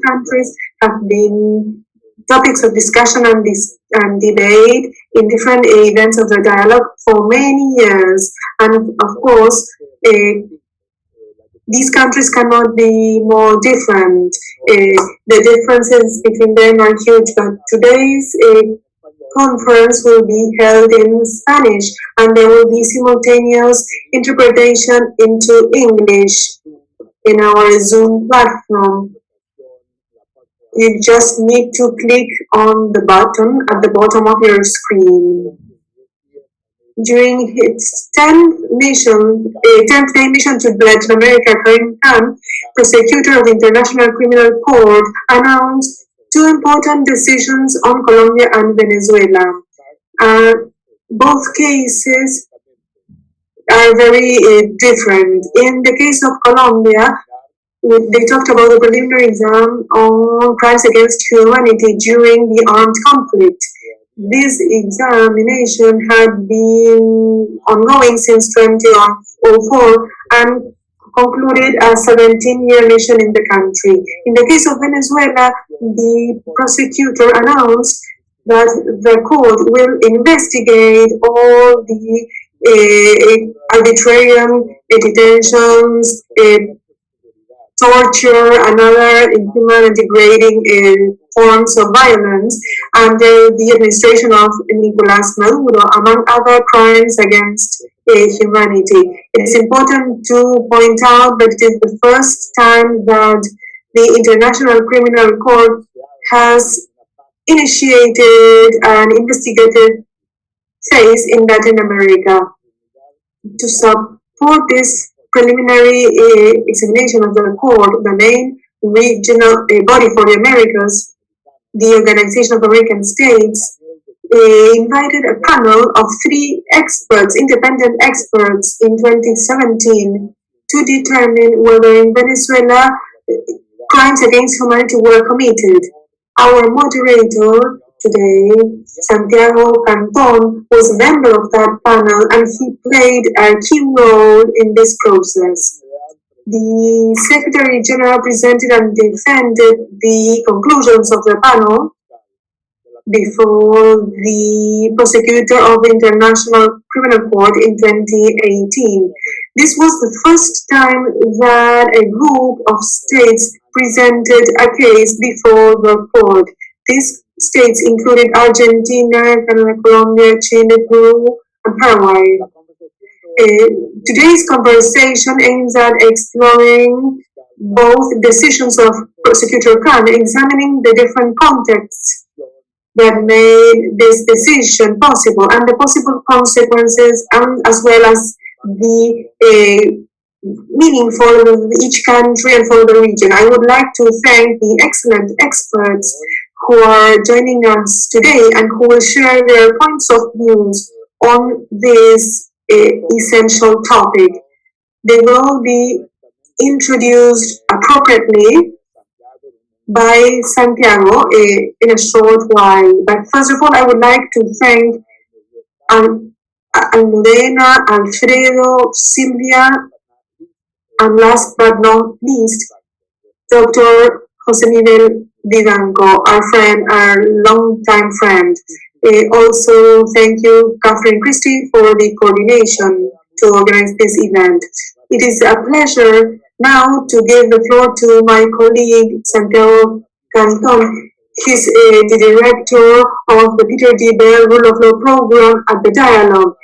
countries have been topics of discussion and debate in different events of the dialogue for many years. And of course, these countries cannot be more different. The differences between them are huge, but today's conference will be held in Spanish, and there will be simultaneous interpretation into English in our Zoom platform. You just need to click on the button at the bottom of your screen. During its 10th day mission to Latin America, Karim Khan, prosecutor of the International Criminal Court, announced two important decisions on Colombia and Venezuela. Both cases are very different. In the case of Colombia, they talked about the preliminary exam on crimes against humanity during the armed conflict. This examination had been ongoing since 2004 and concluded a 17-year mission in the country. In the case of Venezuela, the prosecutor announced that the court will investigate all the arbitrary detentions, torture, and other inhuman and degrading forms of violence under the administration of Nicolas Maduro, among other crimes against humanity. It is important to point out that it is the first time that the International Criminal Court has initiated an investigative phase in Latin America. To support this preliminary examination of the court, the main regional body for the Americas, the Organization of American States, invited a panel of 3 experts, independent experts, in 2017 to determine whether in Venezuela crimes against humanity were committed. Our moderator today, Santiago Canton, was a member of that panel, and he played a key role in this process. The Secretary General presented and defended the conclusions of the panel before the prosecutor of the International Criminal Court in 2018. This was the first time that a group of states presented a case before the court. These states included Argentina, Canada, Colombia, Chile, Peru, and Paraguay. Today's conversation aims at exploring both decisions of Prosecutor Khan, examining the different contexts that made this decision possible and the possible consequences, and as well as the meaning for each country and for the region. I would like to thank the excellent experts who are joining us today and who will share their points of views on this essential topic. They will be introduced appropriately by Santiago in a short while. But first of all, I would like to thank Almudena, Alfredo, Silvia, and last but not least, Dr. Jose Miguel Vivanco, our friend, our longtime friend. Also, thank you, Catherine Christie, for the coordination to organize this event. It is a pleasure now to give the floor to my colleague, Santiago Canton. He's the director of the Peter D. Bell Rule of Law program at the Dialogue.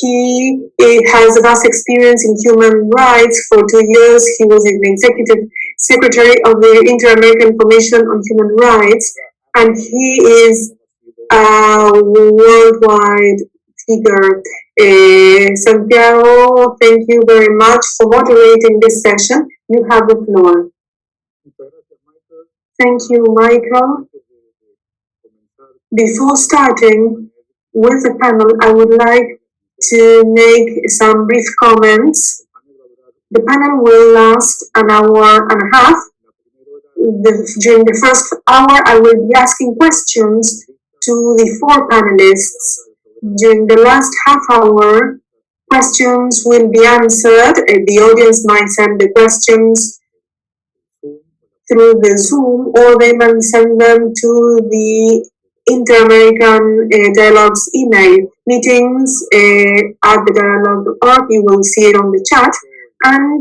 He has a vast experience in human rights. For 2 years, he was the executive secretary of the Inter-American Commission on Human Rights, and he is a worldwide figure. Santiago, thank you very much for moderating this session. You have the floor. Thank you, Michael. Before starting with the panel, I would like to make some brief comments. The panel will last an hour and a half. During the first hour, I will be asking questions to the 4 panelists. During the last half hour, questions will be answered. The audience might send the questions through the Zoom, or they might send them to the Inter-American Dialogues email meetings at the dialogue.org. You will see it on the chat. And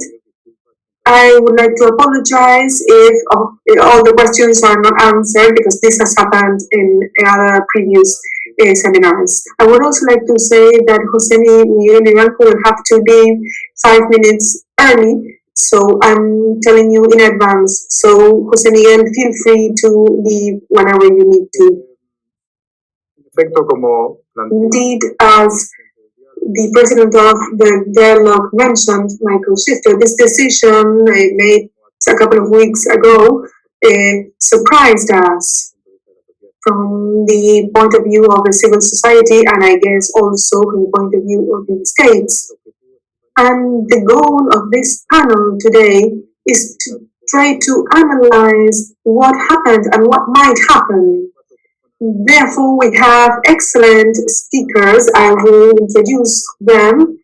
I would like to apologize if all the questions are not answered, because this has happened in other previous seminars. I would also like to say that Jose Miguel Iranco will have to leave 5 minutes early, so I'm telling you in advance. So Jose Miguel, feel free to leave whenever you need to. Indeed, as the president of the dialogue mentioned, Michael Shifter, this decision made a couple of weeks ago surprised us from the point of view of the civil society, and I guess also from the point of view of the states. And the goal of this panel today is to try to analyze what happened and what might happen. Therefore, we have excellent speakers. I will introduce them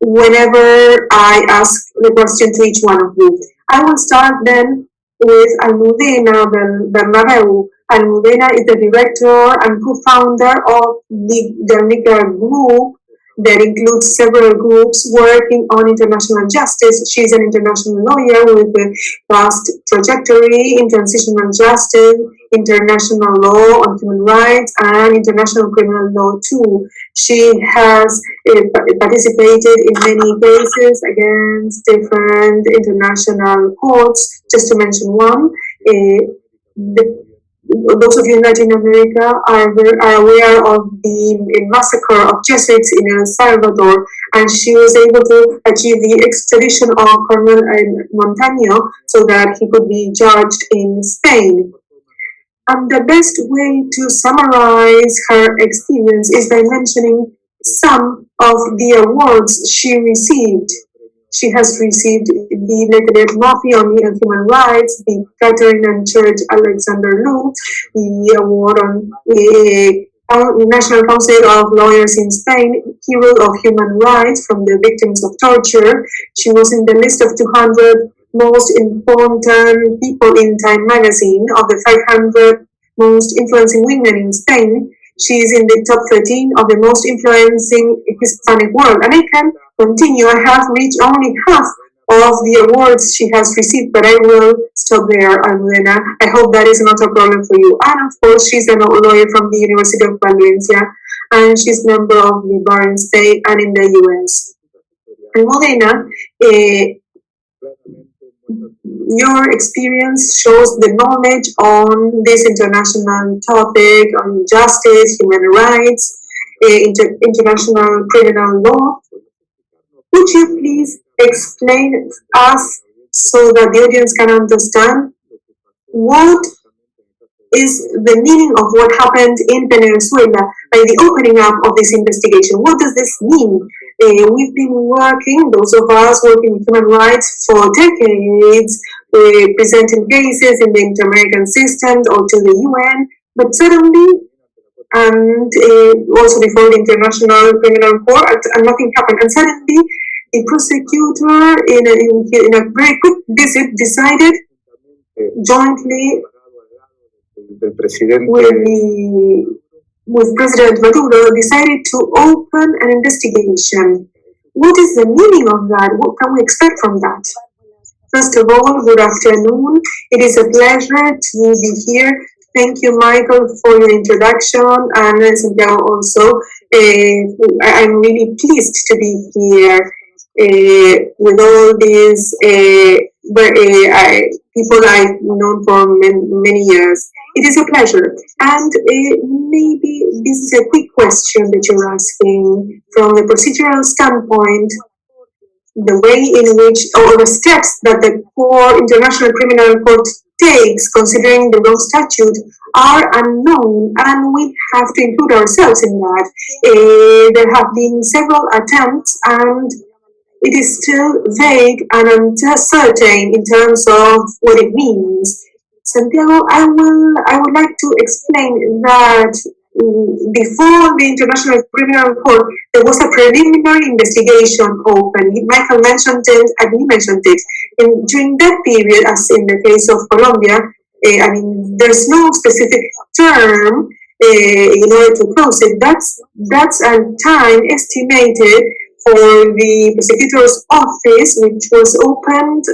whenever I ask the question to each one of you. I will start then with Almudena Bernabeu. Almudena is the director and co-founder of the Guernica Group that includes several groups working on international justice. She's an international lawyer with a vast trajectory in transitional justice, international law on human rights, and international criminal law too. She has participated in many cases against different international courts, just to mention one. Those of you in Latin America are aware of the massacre of Jesuits in El Salvador, and she was able to achieve the extradition of Colonel Montaño so that he could be judged in Spain. And the best way to summarize her experience is by mentioning some of the awards she received. She has received the Lettered Murphy on Human Rights, the Catherine and Church Alexander Lu, the award on the National Council of Lawyers in Spain, Hero of Human Rights from the Victims of Torture. She was in the list of 200 most important people in Time magazine of the 500 most influencing women in Spain. She is in the top 13 of the most influencing Hispanic world. And I can continue. I have reached only half of the awards she has received, but I will stop there, Almudena. I hope that is not a problem for you. And of course, she's a lawyer from the University of Valencia, and she's a member of the bar in Spain and in the US. Almudena, your experience shows the knowledge on this international topic, on justice, human rights, international criminal law. Would you please explain us so that the audience can understand what is the meaning of what happened in Venezuela by the opening up of this investigation? What does this mean? We've been working, those of us working in human rights for decades, presenting cases in the inter-American systems or to the UN, but suddenly, and also before the International Criminal Court, and nothing happened. And suddenly, the prosecutor, in a very quick visit, decided jointly with President Maduro, decided to open an investigation. What is the meaning of that? What can we expect from that? First of all, good afternoon. It is a pleasure to be here. Thank you, Michael, for your introduction, and Santiago also. I'm really pleased to be here with all these people I've known for many years. It is a pleasure. And maybe this is a quick question that you're asking from the procedural standpoint. The way in which, or the steps that the International Criminal Court takes, considering the law statute, are unknown, and we have to include ourselves in that. There have been several attempts, and it is still vague and uncertain in terms of what it means. Santiago, I would like to explain that before the International Criminal Court, there was a preliminary investigation open. Michael mentioned it, and you mentioned it. During that period, as in the case of Colombia, there's no specific term in order to close it. That's a time estimated for the prosecutor's office, which was opened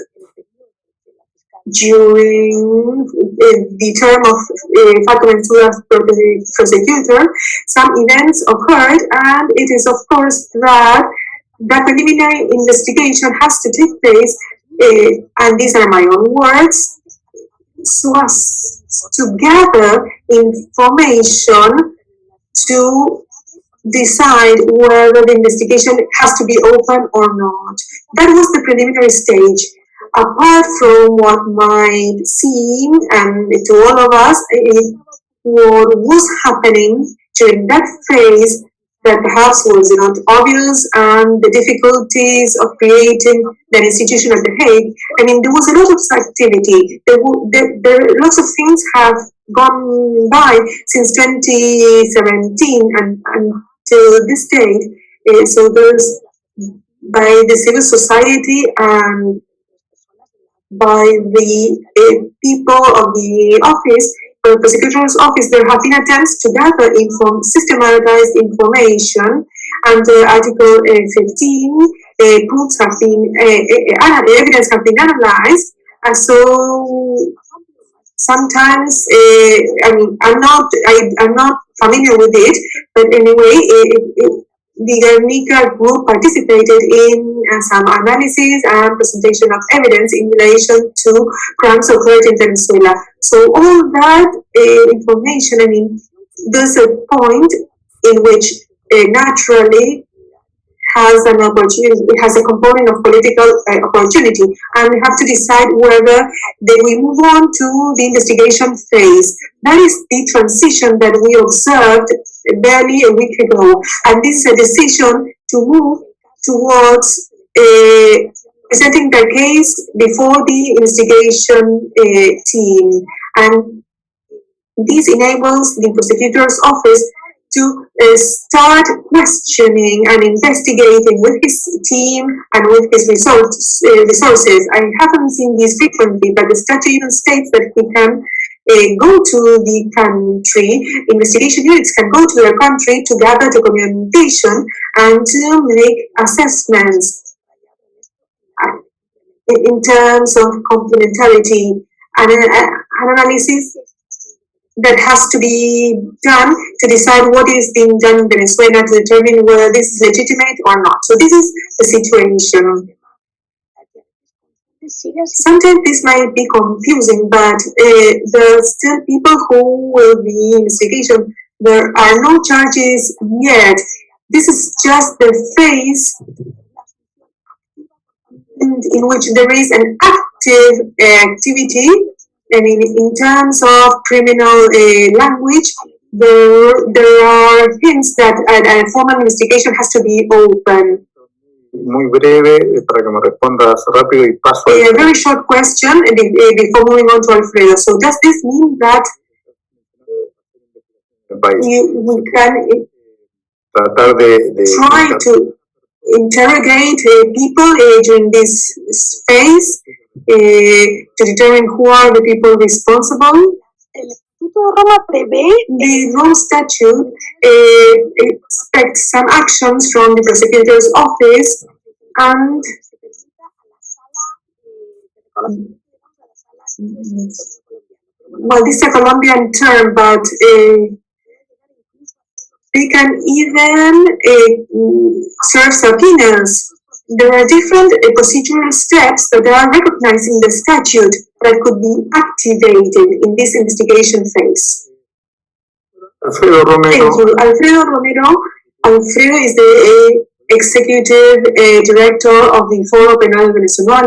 during the term of Fato Ventura's prosecutor. Some events occurred, and it is of course that the preliminary investigation has to take place, and these are my own words, so as to gather information to decide whether the investigation has to be open or not. That was the preliminary stage. Apart from what might seem, and to all of us, what was happening during that phase that perhaps was not obvious, and the difficulties of creating that institution at The Hague. There was a lot of activity. Lots of things have gone by since 2017 and until this date. So there's, by the civil society and by the people of the office, the prosecutor's office, there have been attempts to gather systematized information, and Article 15 proofs have been, evidence have been analyzed, and so sometimes, I'm not familiar with it, but anyway, the Guernica group participated in some analysis and presentation of evidence in relation to crimes occurred in Venezuela. So all that information, there's a point in which naturally has an opportunity, it has a component of political opportunity, and we have to decide whether we move on to the investigation phase. That is the transition that we observed barely a week ago, and this is a decision to move towards presenting the case before the investigation team, and this enables the prosecutor's office to start questioning and investigating with his team and with his resources. I haven't seen this frequently, but the statute even states that he can go to the country, investigation units can go to their country to gather documentation and to make assessments in terms of complementarity and an analysis that has to be done to decide what is being done in Venezuela to determine whether this is legitimate or not. So this is the situation. Sometimes this might be confusing, but there are still people who will be in investigation. There are no charges yet. This is just the phase in which there is an active activity. In terms of criminal language, there are hints that a formal investigation has to be open. Muy breve, para que me respondas rápido y paso a very short question before moving on to Alfredo. So does this mean that we can tratar de try to interrogate people during this phase to determine who are the people responsible? The Rome statute expects some actions from the prosecutor's office, and well, this is a Colombian term, but they can even serve subpoenas. There are different procedural steps that are recognized in the statute that could be activated in this investigation phase. Alfredo Romero. Thank you. Alfredo Romero. Alfredo is the executive director of the Foro Penal Venezuelan,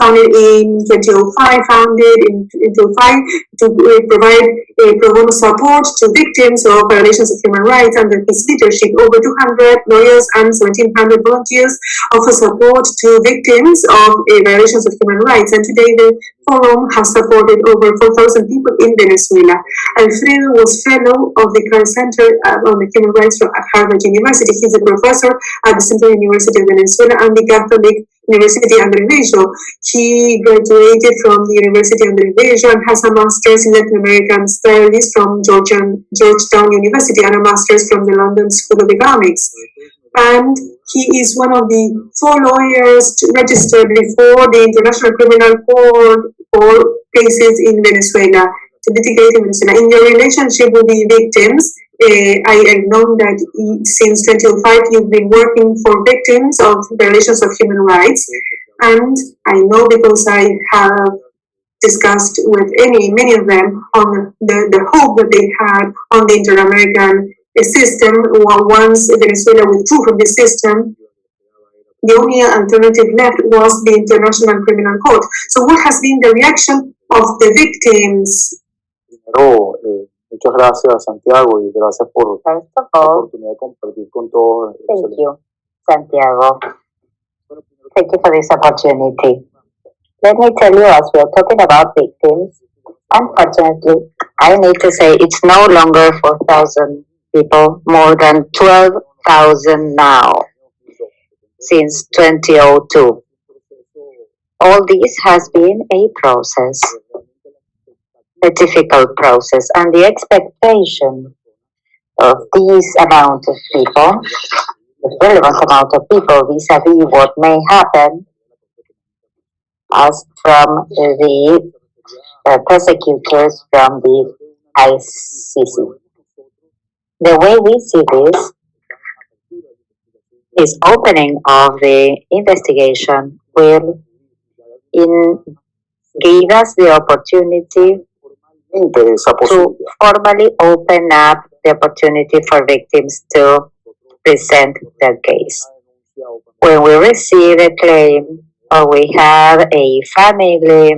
founded in 2005, to provide pro bono support to victims of violations of human rights. Under his leadership, over 200 lawyers and 1,700 volunteers offer support to victims of violations of human rights. And today, the Forum has supported over 4,000 people in Venezuela. Alfredo was fellow of the Carr Center on the Human Rights at Harvard University. He's a professor at the Central University of Venezuela and the Catholic University André Bello. He graduated from the University André Bello and has a master's in Latin American Studies from Georgetown University and a master's from the London School of Economics. And he is one of the 4 lawyers registered before the International Criminal Court for cases in Venezuela, to litigate in Venezuela. In your relationship with the victims, I have known that since 2005 you've been working for victims of violations of human rights, and I know because I have discussed with many of them on the hope that they had on the Inter-American system. Once Venezuela withdrew from the system, the only alternative left was the International Criminal Court. So what has been the reaction of the victims? Muchas gracias, Santiago, y gracias por la oportunidad de compartir con todos. Thank you, Santiago. Thank you for this opportunity. Let me tell you, as we are talking about victims, unfortunately, I need to say it's no longer 4,000 people, more than 12,000 now, since 2002. All this has been a process, a difficult process, and the expectation of this amount of people, the relevant amount of people vis-a-vis what may happen, as from the prosecutors from the ICC. The way we see this is opening of the investigation will give us the opportunity to formally open up the opportunity for victims to present their case. When we receive a claim or we have a family,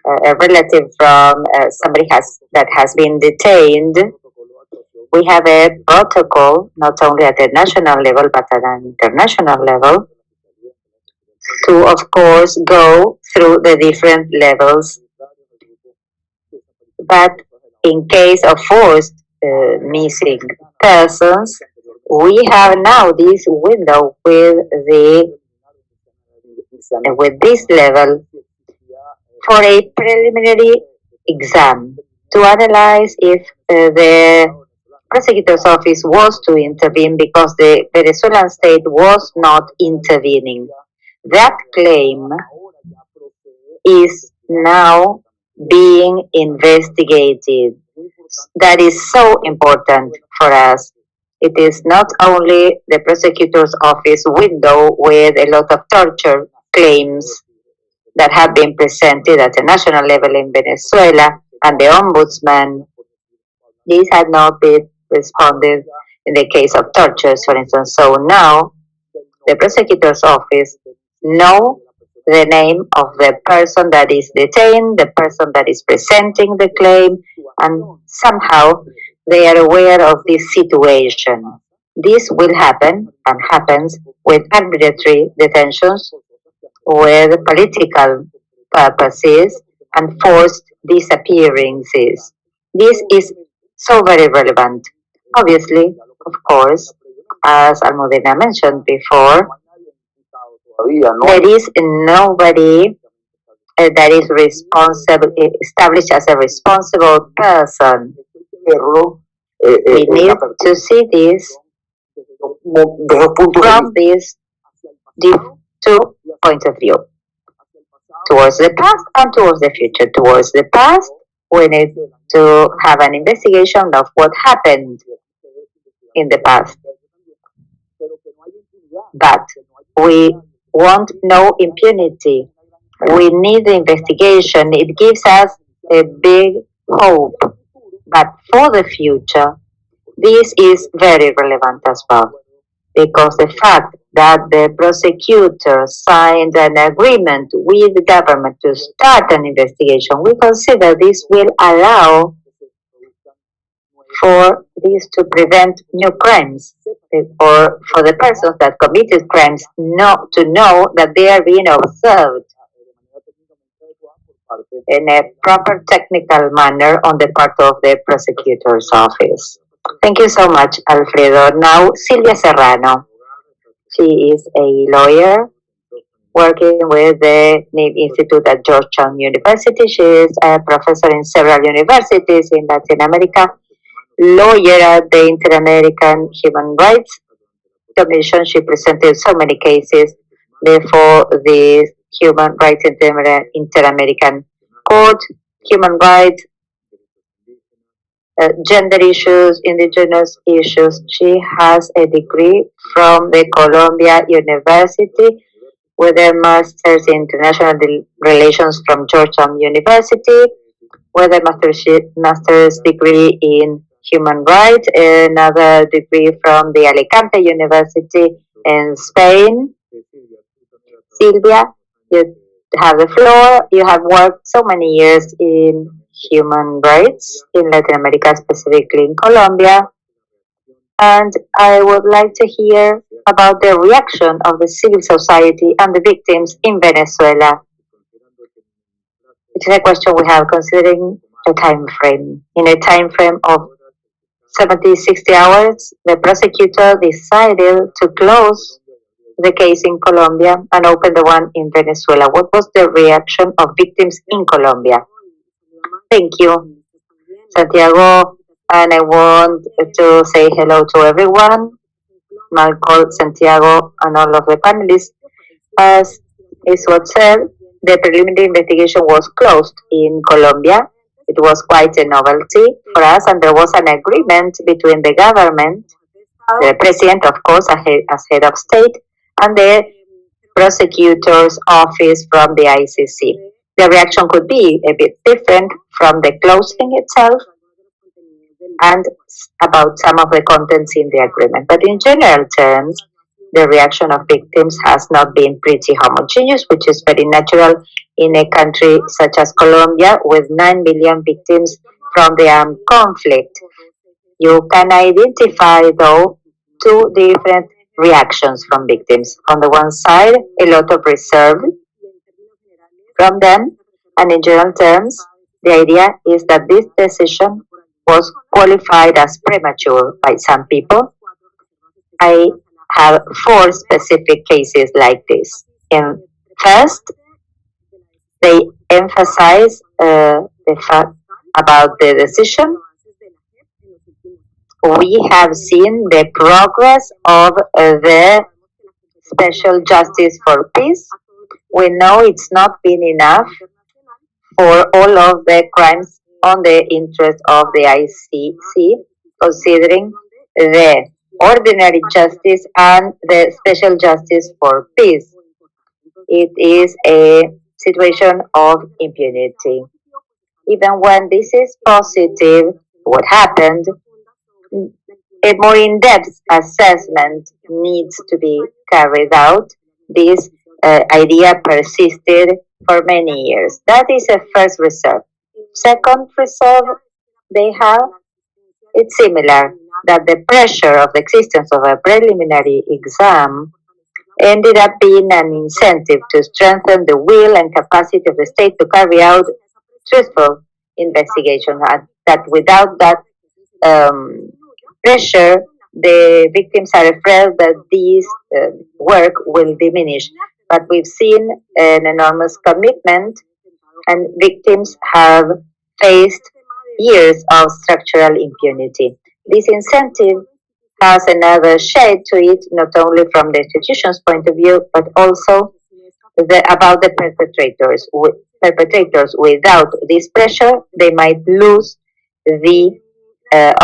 a relative from somebody that has been detained, we have a protocol, not only at the national level, but at an international level, to, of course, go through the different levels. But in case of forced missing persons, we have now this window with this level for a preliminary exam to analyze if the prosecutor's office was to intervene because the Venezuelan state was not intervening. That claim is now being investigated. That is so important for us. It is not only the prosecutor's office window with a lot of torture claims that have been presented at the national level in Venezuela, and the ombudsman. These had not been responded in the case of tortures, for instance. So now the prosecutor's office know the name of the person that is detained, the person that is presenting the claim, and somehow they are aware of this situation. This will happen and happens with arbitrary detentions, with political purposes, and forced disappearances. This is so very relevant. Obviously, of course, as Almudena mentioned before, there is nobody that is responsible, established as a responsible person. We need to see this from these two points of view. Towards the past and towards the future. Towards the past, we need to have an investigation of what happened in the past. But we want no impunity. We need the investigation. It gives us a big hope. But for the future, this is very relevant as well, because the fact that the prosecutor signed an agreement with the government to start an investigation, we consider this will allow for this to prevent new crimes, or for the persons that committed crimes not to know that they are being observed in a proper technical manner on the part of the prosecutor's office. Thank you so much, Alfredo. Now, Silvia Serrano. She is a lawyer working with the NIB Institute at Georgetown University. She is a professor in several universities in Latin America, lawyer at the Inter-American Human Rights Commission. She presented so many cases before the Human Rights Inter-American Court, human rights, gender issues, indigenous issues. She has a degree from the Columbia University with a master's in international relations from Georgetown University, with a master's degree in human rights, another degree from the Alicante University in Spain. Silvia, you have the floor. You have worked so many years in human rights in Latin America, specifically in Colombia. And I would like to hear about the reaction of the civil society and the victims in Venezuela. It is a question we have considering the time frame. In a time frame of 70, 60 hours, the prosecutor decided to close the case in Colombia and open the one in Venezuela. What was the reaction of victims in Colombia? Thank you, Santiago, and I want to say hello to everyone, Marco, Santiago, and all of the panelists. As is what said, the preliminary investigation was closed in Colombia. It was quite a novelty for us, and there was an agreement between the government, the president, of course, as head of state, and the prosecutor's office from the ICC. The reaction could be a bit different from the closing itself and about some of the contents in the agreement. But in general terms, the reaction of victims has not been pretty homogeneous, which is very natural in a country such as Colombia with 9 million victims from the armed conflict. You can identify, though, two different reactions from victims. On the one side, a lot of reserve from them, and in general terms, the idea is that this decision was qualified as premature by some people. I have 4 specific cases like this. And first, they emphasize the fact about the decision. We have seen the progress of the special justice for peace. We know it's not been enough for all of the crimes on the interest of the ICC, considering the ordinary justice and the special justice for peace. It is a situation of impunity. Even when this is positive, what happened, a more in-depth assessment needs to be carried out. This idea persisted for many years. That is a first reserve. Second reserve they have, it's similar, that the pressure of the existence of a preliminary exam ended up being an incentive to strengthen the will and capacity of the state to carry out truthful investigation. And that without that pressure, the victims are afraid that this work will diminish. But we've seen an enormous commitment, and victims have faced years of structural impunity. This incentive has another shade to it, not only from the institution's point of view, but also about the perpetrators. Perpetrators, without this pressure, they might lose their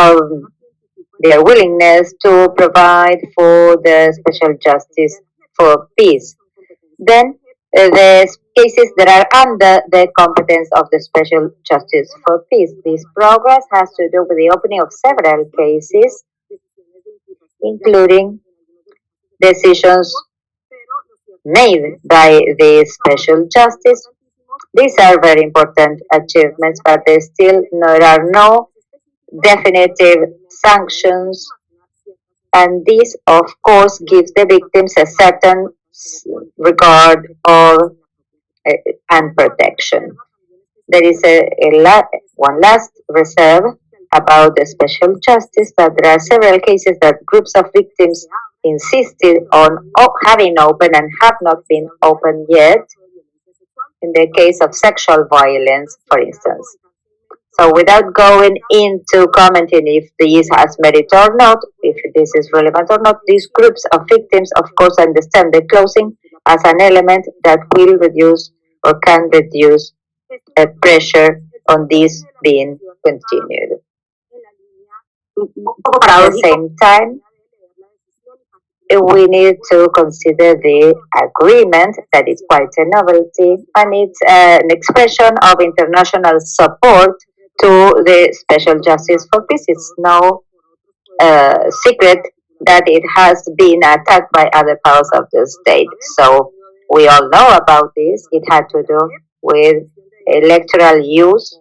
willingness to provide for the special justice for peace. Then the cases that are under the competence of the special justice for peace. This progress has to do with the opening of several cases, including decisions made by the special justice. These are very important achievements, but there are no definitive sanctions, and this, of course, gives the victims a certain regard of and protection. There is one last reserve about the special justice, that there are several cases that groups of victims insisted on having open and have not been opened yet, in the case of sexual violence, for instance. So without going into commenting if this has merit or not, if this is relevant or not, these groups of victims, of course, understand the closing as an element that will reduce or can reduce pressure on this being continued. At the same time, we need to consider the agreement that is quite a novelty, and it's an expression of international support to the special justice for peace. It's no secret that it has been attacked by other powers of the state. So we all know about this. It had to do with electoral use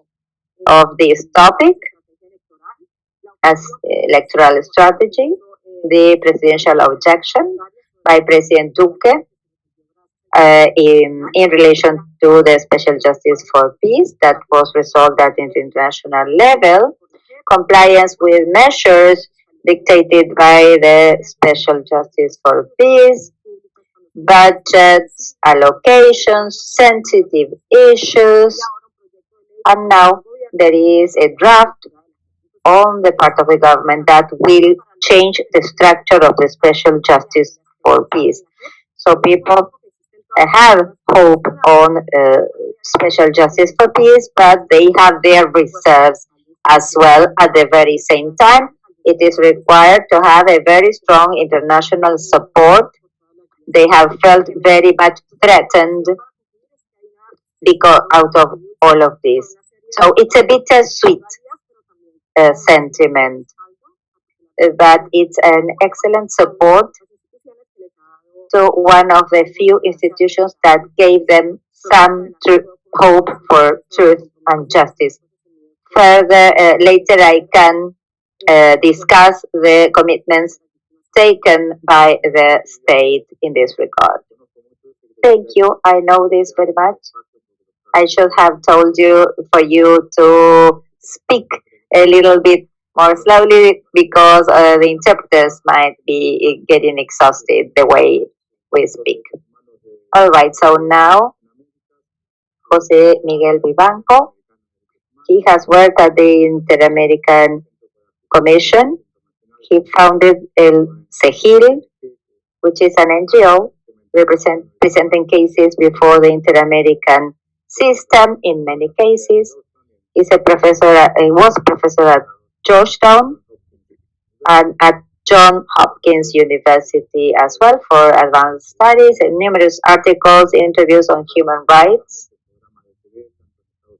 of this topic as electoral strategy, the presidential objection by President Duque in relation to the special justice for peace that was resolved at international level, compliance with measures dictated by the special justice for peace, budgets, allocations, sensitive issues, and now there is a draft on the part of the government that will change the structure of the special justice for peace. So people have hope on special justice for peace, but they have their reserves as well. At the very same time, it is required to have a very strong international support. They have felt very much threatened because out of all of this. So it's a bittersweet sentiment, but it's an excellent support to one of the few institutions that gave them some hope for truth and justice. Further, later I can discuss the commitments taken by the state in this regard. Thank you. I know this very much. I should have told you for you to speak a little bit more slowly because the interpreters might be getting exhausted the way we speak. All right, so now Jose Miguel Vivanco. He has worked at the Inter-American Commission. He founded El Segil, which is an NGO presenting cases before the Inter-American system in many cases. He's a professor. He was a professor at Georgetown and at Johns Hopkins University as well for advanced studies and numerous articles, interviews on human rights.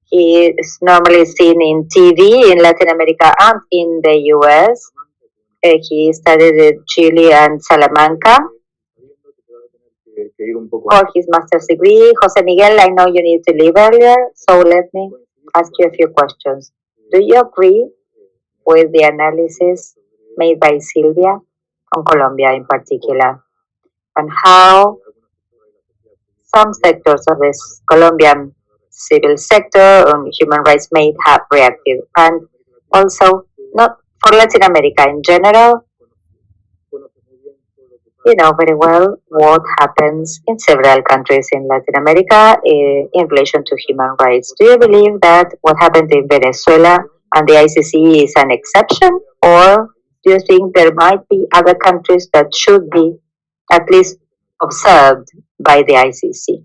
He is normally seen in TV in Latin America and in the US. He studied in Chile and Salamanca for his master's degree. Jose Miguel, I know you need to leave earlier, so let me ask you a few questions. Do you agree with the analysis made by Silvia on Colombia in particular, and how some sectors of this Colombian civil sector on human rights may have reacted, and also not for Latin America in general? You know very well what happens in several countries in Latin America in relation to human rights. Do you believe that what happened in Venezuela and the ICC is an exception, or do you think there might be other countries that should be at least observed by the ICC?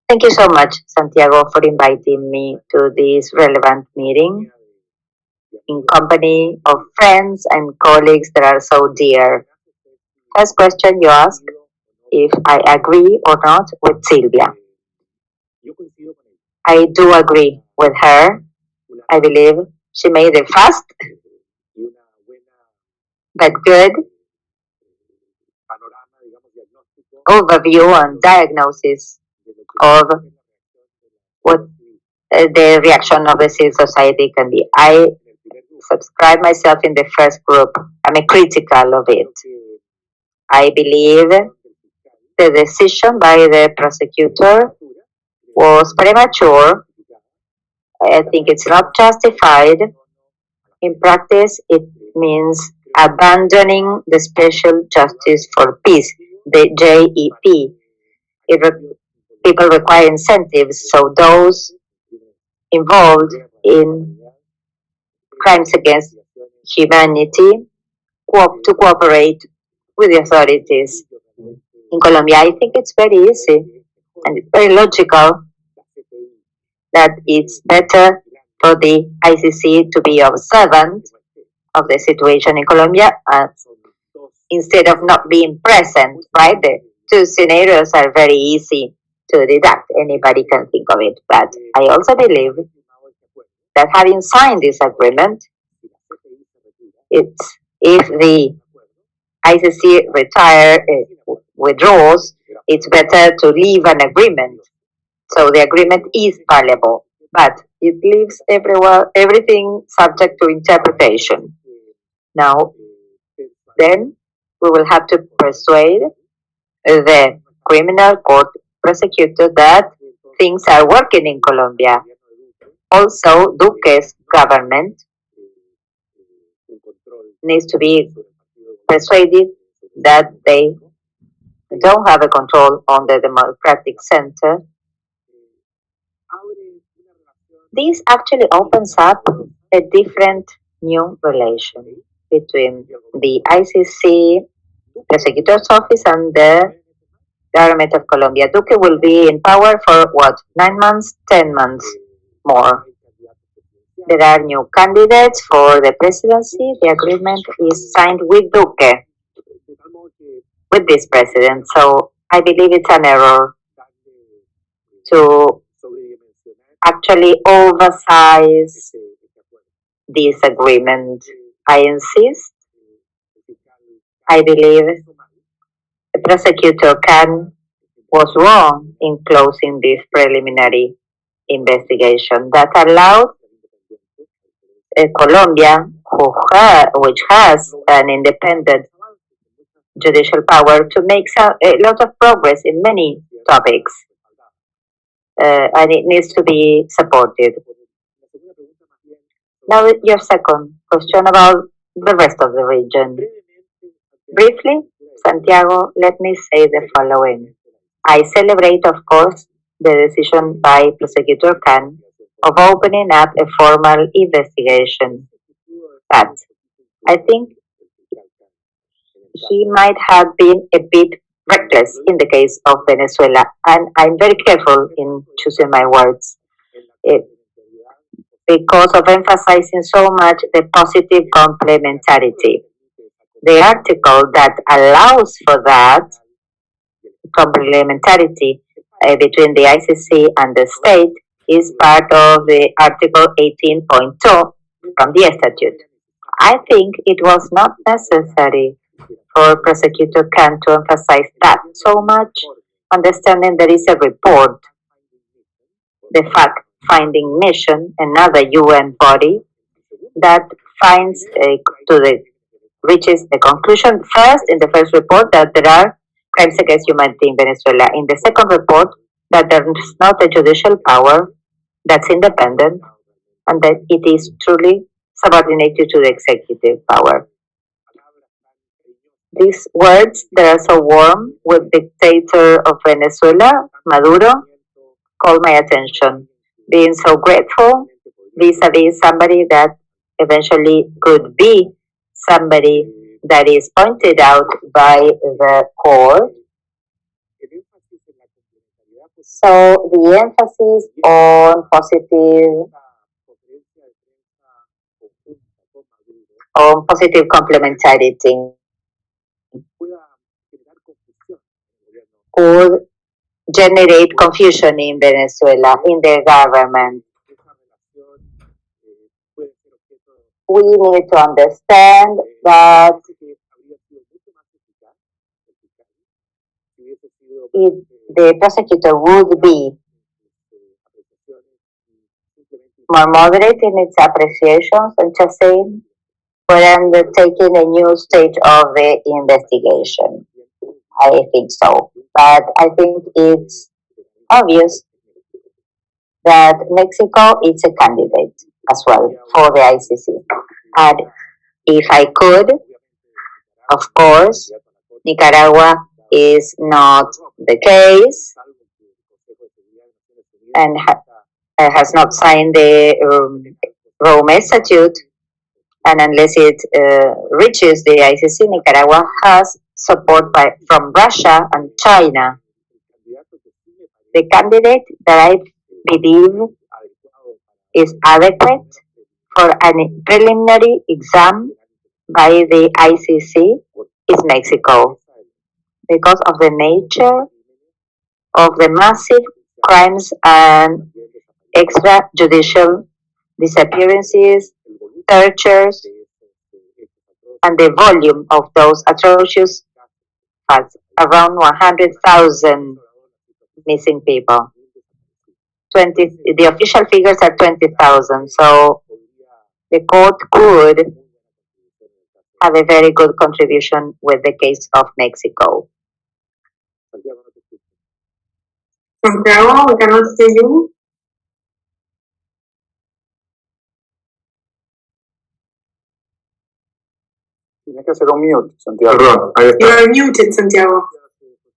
Thank you so much, Santiago, for inviting me to this relevant meeting in company of friends and colleagues that are so dear. First question you ask, if I agree or not with Silvia. I do agree with her. I believe she made a fast but good overview and diagnosis of what the reaction of the civil society can be. I subscribe myself in the first group. I'm a critical of it. I believe the decision by the prosecutor was premature. I think it's not justified. In practice, it means abandoning the Special Justice for Peace, the JEP. People require incentives, so those involved in crimes against humanity to cooperate with the authorities. In Colombia, I think it's very easy and it's very logical that it's better for the ICC to be observant of the situation in Colombia instead of not being present, right? The two scenarios are very easy to deduct. Anybody can think of it. But I also believe that having signed this agreement, it's if the ICC withdraws, it's better to leave an agreement. So the agreement is valuable, but it leaves everything subject to interpretation. Now, then we will have to persuade the criminal court prosecutor that things are working in Colombia. Also, Duque's government needs to be persuaded that they don't have a control on the democratic center. This actually opens up a different new relation between the ICC prosecutor's office and the government of Colombia. Duque will be in power for what, 9 months, 10 months more. There are new candidates for the presidency. The agreement is signed with Duque, with this president. So I believe it's an error to actually oversize this agreement. I insist. I believe the prosecutor Khan was wrong in closing this preliminary investigation that allowed Colombia, which has an independent judicial power, to make a lot of progress in many topics, and it needs to be supported. Now, your second question about the rest of the region. Briefly, Santiago, let me say the following. I celebrate, of course, the decision by Prosecutor Khan of opening up a formal investigation. But I think he might have been a bit reckless in the case of Venezuela, and I'm very careful in choosing my words because of emphasizing so much the positive complementarity. The article that allows for that complementarity between the ICC and the state is part of the Article 18.2 from the statute. I think it was not necessary for Prosecutor Khan to emphasize that so much, understanding there is a report, the fact-finding mission, another UN body that finds reaches the conclusion first in the first report that there are crimes against humanity in Venezuela. In the second report, that there is not a judicial power that's independent and that it is truly subordinated to the executive power. These words that are so warm with dictator of Venezuela, Maduro, call my attention. Being so grateful vis-a-vis somebody that eventually could be somebody that is pointed out by the court. So the emphasis on positive complementarity could generate confusion in Venezuela, in the government. We need to understand that if the prosecutor would be more moderate in its appreciations and just saying, we're undertaking a new stage of the investigation. I think so. But I think it's obvious that Mexico is a candidate as well for the ICC. And if I could, of course, Nicaragua is not the case and has not signed the Rome Statute. And unless it reaches the ICC, Nicaragua has support from Russia and China. The candidate that I believe is adequate for a preliminary exam by the ICC is Mexico because of the nature of the massive crimes and extrajudicial disappearances, tortures, and the volume of those atrocious facts, around 100,000 missing people. The official figures are 20,000, so the court could have a very good contribution with the case of Mexico. Santiago, we cannot hear you. Tienes que hacer un mute, Santiago. You are muted, Santiago.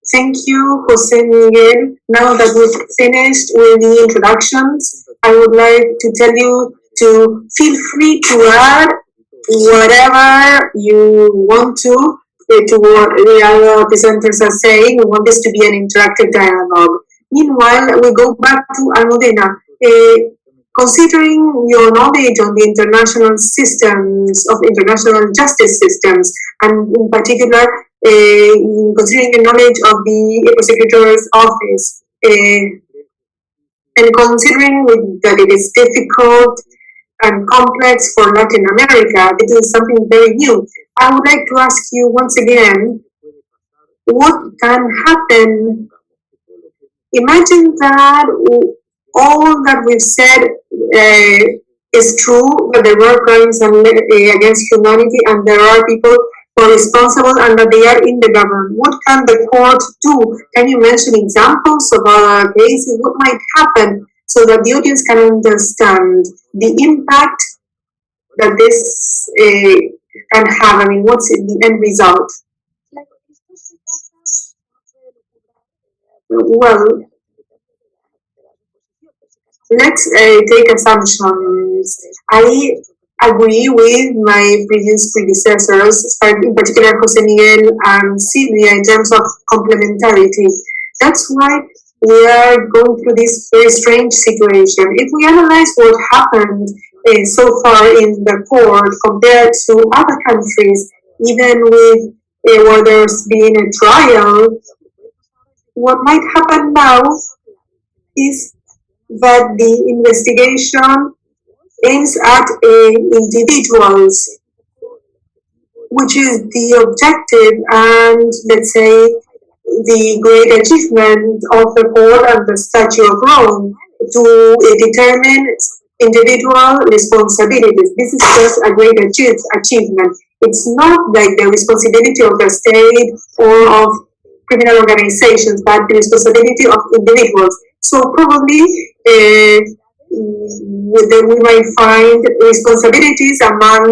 Thank you, Jose Miguel. Now that we've finished with the introductions, I would like to tell you to feel free to add whatever you want to what the other presenters are saying. We want this to be an interactive dialogue. Meanwhile, we go back to Almudena. Considering your knowledge on the international systems, of international justice systems, and in particular, considering the knowledge of the prosecutor's office, and considering that it is difficult and complex for Latin America, this is something very new. I would like to ask you once again, what can happen? Imagine that all that we've said is true, that there were crimes against humanity and there are people who are responsible and that they are in the government. What can the court do? Can you mention examples of other cases? What might happen so that the audience can understand the impact that this can have? I mean, what's the end result? Well, let's take assumptions. I agree with my previous predecessors, in particular Jose Miguel and Silvia, in terms of complementarity. That's why we are going through this very strange situation. If we analyze what happened so far in the court compared to other countries, even with where there's been a trial, what might happen now is that the investigation aims at individuals, which is the objective and, let's say, the great achievement of the court and the Statute of Rome to determine individual responsibilities. This is just a great achievement. It's not like the responsibility of the state or of criminal organizations, but the responsibility of individuals. So probably we might find responsibilities among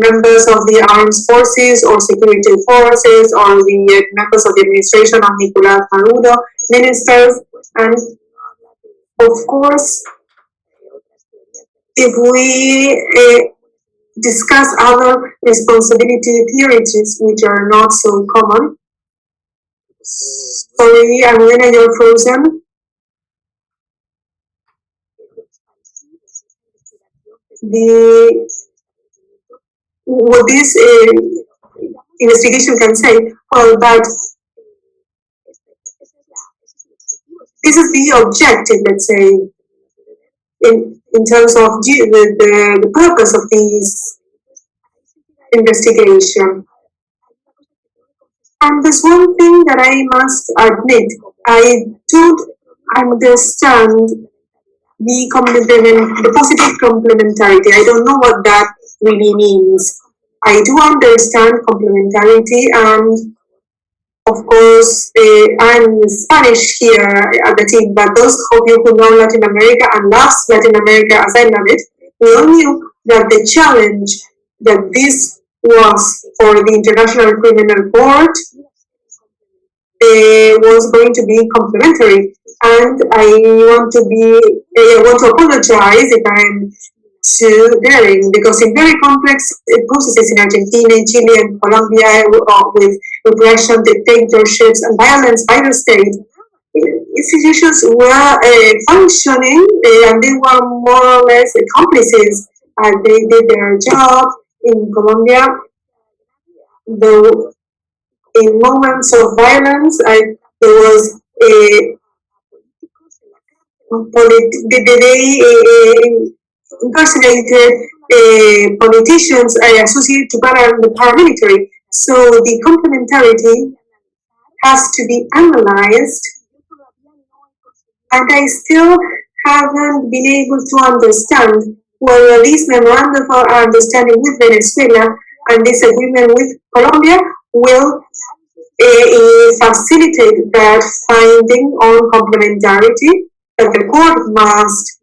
members of the armed forces or security forces or the members of the administration of Nicolás Maduro, ministers, and of course, if we discuss other responsibility theories which are not so common. Sorry, Almudena, you're frozen. What this investigation can say, well, that this is the objective, let's say, in terms of the purpose of this investigation. And there's one thing that I must admit, I don't understand the positive complementarity. I don't know what that really means. I do understand complementarity and Of course, I'm Spanish here at the team, but those of you who know Latin America and loves Latin America as I love it, we all knew that the challenge that this was for the International Criminal Court was going to be complementary. And I want to apologize if I'm too daring, because in very complex processes in Argentina, Chile, and Colombia, with repression, dictatorships, and violence by the state, institutions were functioning, and they were more or less accomplices. They did their job in Colombia, though in moments of violence, there was a they incarcerated politicians associated to the paramilitary. So the complementarity has to be analyzed, and I still haven't been able to understand whether this memorandum of understanding with Venezuela and this agreement with Colombia will facilitate that finding on complementarity that the court must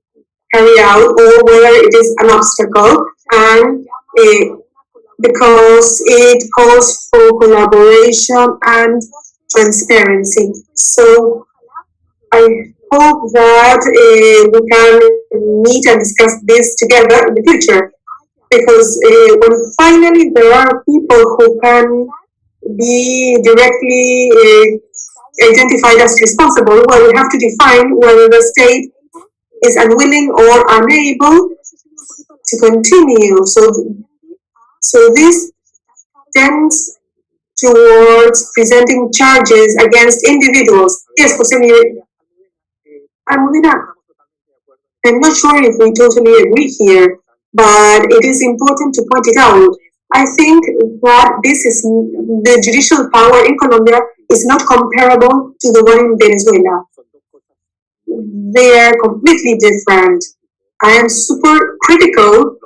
carry out, or whether it is an obstacle, and because it calls for collaboration and transparency. So I hope that we can meet and discuss this together in the future, because when finally there are people who can be directly identified as responsible, well, we have to define whether the state is unwilling or unable to continue. So this tends towards presenting charges against individuals. Yes, Jose Miguel, I'm not sure if we totally agree here, but it is important to point it out. I think that the judicial power in Colombia is not comparable to the one in Venezuela. They are completely different. I am super critical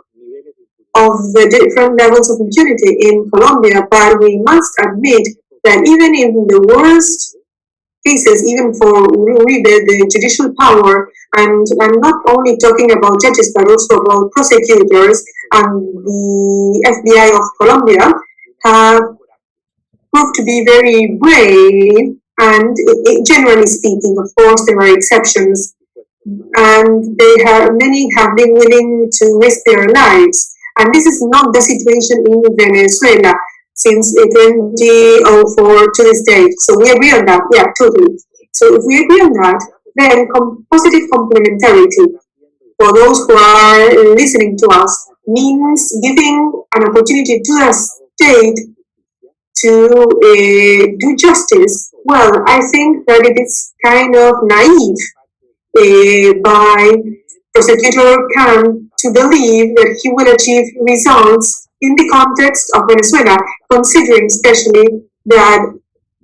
of the different levels of impunity in Colombia, but we must admit that even in the worst cases, even for the judicial power, and I'm not only talking about judges, but also about prosecutors and the FBI of Colombia, have proved to be very brave, and generally speaking, of course, there are exceptions, and many have been willing to risk their lives. And this is not the situation in Venezuela since 2004 to this date. So we agree on that. Yeah, totally. So if we agree on that, then positive complementarity for those who are listening to us means giving an opportunity to the state to do justice. Well, I think that it is kind of naive by prosecutor Khan to believe that he will achieve results in the context of Venezuela, considering especially that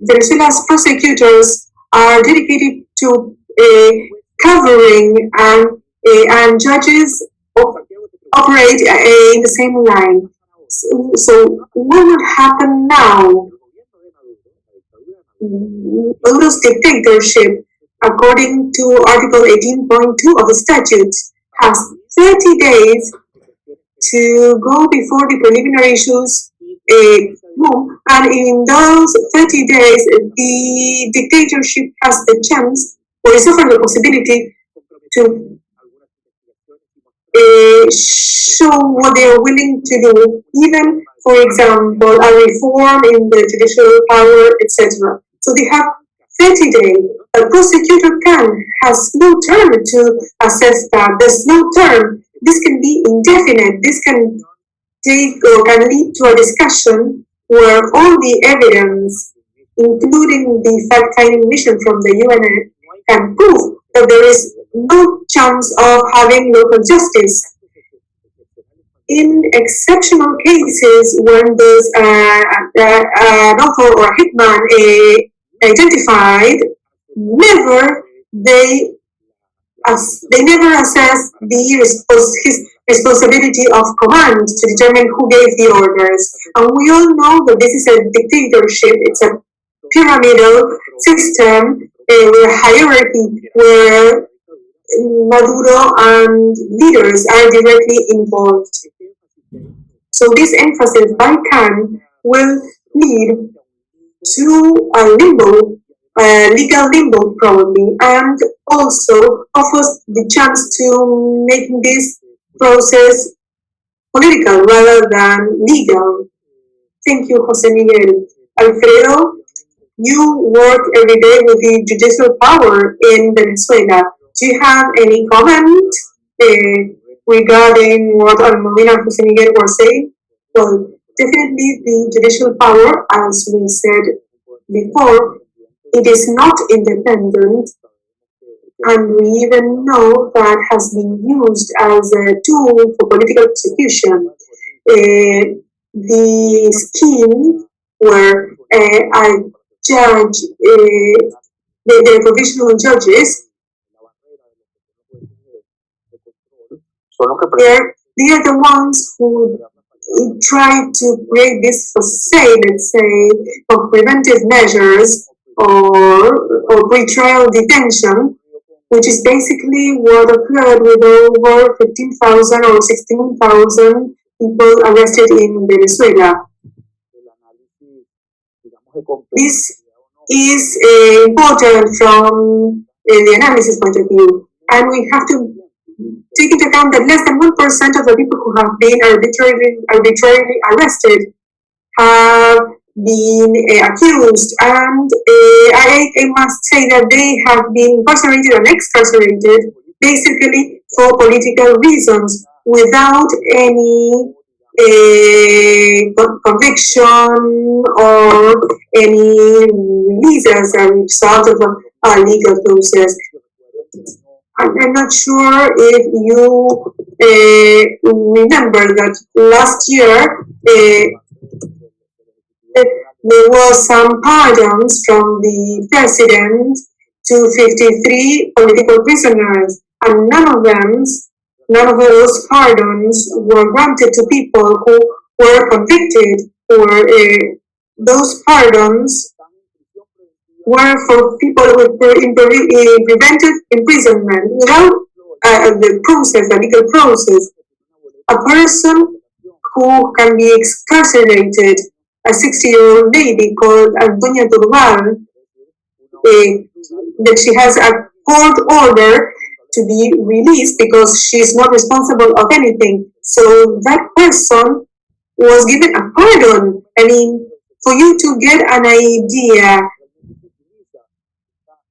Venezuela's prosecutors are dedicated to covering, and judges operate in the same line. So what would happen now? Maduro's dictatorship, according to Article 18.2 of the statutes, has 30 days to go before the preliminary issues move, and in those 30 days, the dictatorship has the chance, or is offered the possibility, to show what they are willing to do, even, for example, a reform in the judicial power, etc. So they have 30 days. A prosecutor has no term to assess that. There's no term. This can be indefinite. This can can lead to a discussion where all the evidence, including the fact-finding mission from the UN, can prove that there is no chance of having local justice. In exceptional cases, when there's an author or a hitman identified, they never assess his responsibility of command to determine who gave the orders. And we all know that this is a dictatorship. It's a pyramidal system with a hierarchy where Maduro and leaders are directly involved. So this emphasis by Khan will lead to a limbo, legal limbo probably, and also offers the chance to make this process political rather than legal. Thank you, Jose Miguel. Alfredo, you work every day with the judicial power in Venezuela. Do you have any comment regarding what Almudena and Jose Miguel were saying? Well, definitely the judicial power, as we said before, it is not independent, and we even know that has been used as a tool for political persecution. The scheme where a judge, the provisional judges, they are the ones who try to create this facade, let's say, of preventive measures or pre-trial detention, which is basically what occurred with over 15,000 or 16,000 people arrested in Venezuela. This is important from the analysis point of view, and we have to take into account that less than 1% of the people who have been arbitrarily arrested have been accused, and I must say that they have been incarcerated and excarcerated basically for political reasons without any conviction or any release as a result of a legal process. I'm not sure if you remember that last year there was some pardons from the president to 53 political prisoners, and none of those pardons were granted to people who were convicted, or those pardons were for people with preventive imprisonment without the legal process. A person who can be excarcerated, a 60-year-old lady called Antonia Turbal, that she has a court order to be released because she is not responsible of anything. So that person was given a pardon. I mean, for you to get an idea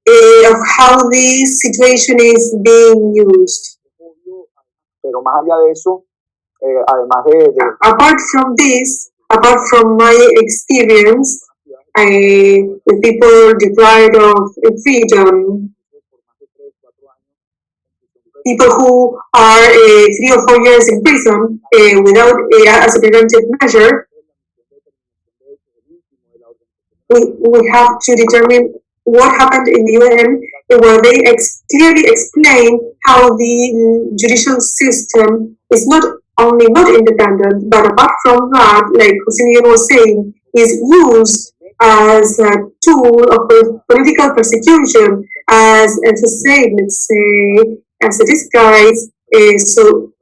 of how this situation is being used. Apart from this, apart from my experience, with people deprived of freedom, people who are 3 or 4 years in prison without as a preventive measure, we have to determine what happened in the UN, where they clearly explain how the judicial system is not only not independent, but apart from that, like Jose Miguel was saying, is used as a tool of political persecution, as a facade, let's say, as a disguise, so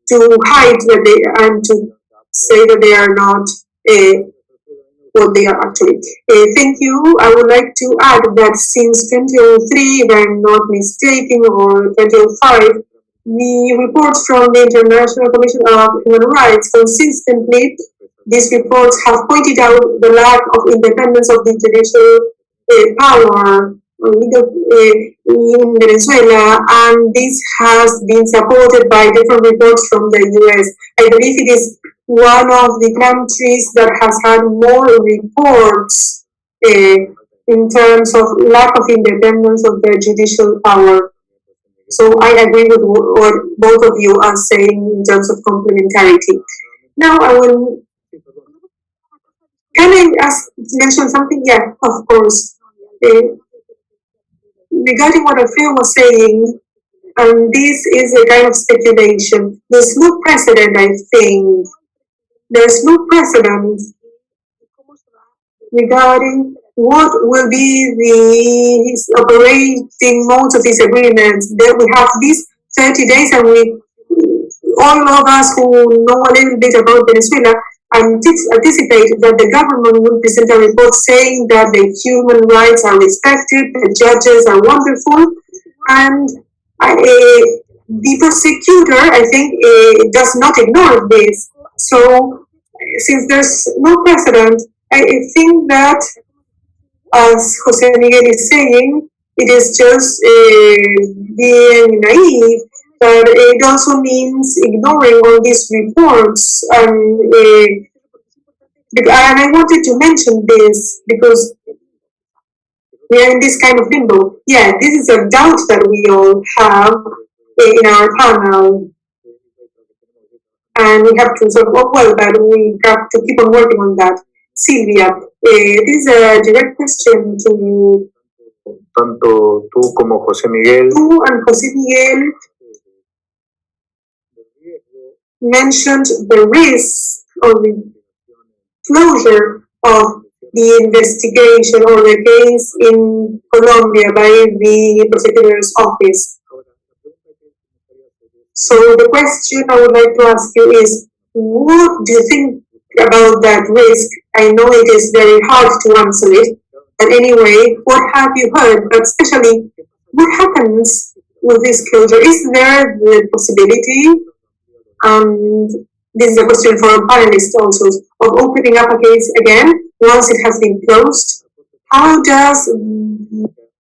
to hide that they and to say that they are not what they are actually. Thank you. I would like to add that since 2003, if I'm not mistaken, or 2005, the reports from the International Commission of Human Rights consistently, these reports have pointed out the lack of independence of the judicial power in Venezuela, and this has been supported by different reports from the US. I believe it is one of the countries that has had more reports in terms of lack of independence of the judicial power. So I agree with what both of you are saying in terms of complementarity. Now I will. Can I mention something? Yeah, of course. Regarding what Alfredo was saying, and this is a kind of speculation. There's no precedent, I think. There's no precedent regarding what will be the operating modes of these agreements. Then we have these 30 days, and all of us who know a little bit about Venezuela anticipate that the government will present a report saying that the human rights are respected, the judges are wonderful, and the prosecutor, I think, does not ignore this. So, since there's no precedent, I think that, as Jose Miguel is saying, it is just being naive, but it also means ignoring all these reports. And I wanted to mention this because we are in this kind of limbo. Yeah, this is a doubt that we all have in our panel. And we have to sort of, well, but we have to keep on working on that. Silvia, this is a direct question to you. Tanto tú como José Miguel You and Jose Miguel mentioned the risk of the closure of the investigation or the case in Colombia by the prosecutor's office. So the question I would like to ask you is, what do you think about that risk? I know it is very hard to answer it, but anyway, what have you heard? But especially, what happens with this closure? Is there the possibility, and this is a question for our panelists also, of opening up a case again once it has been closed? How does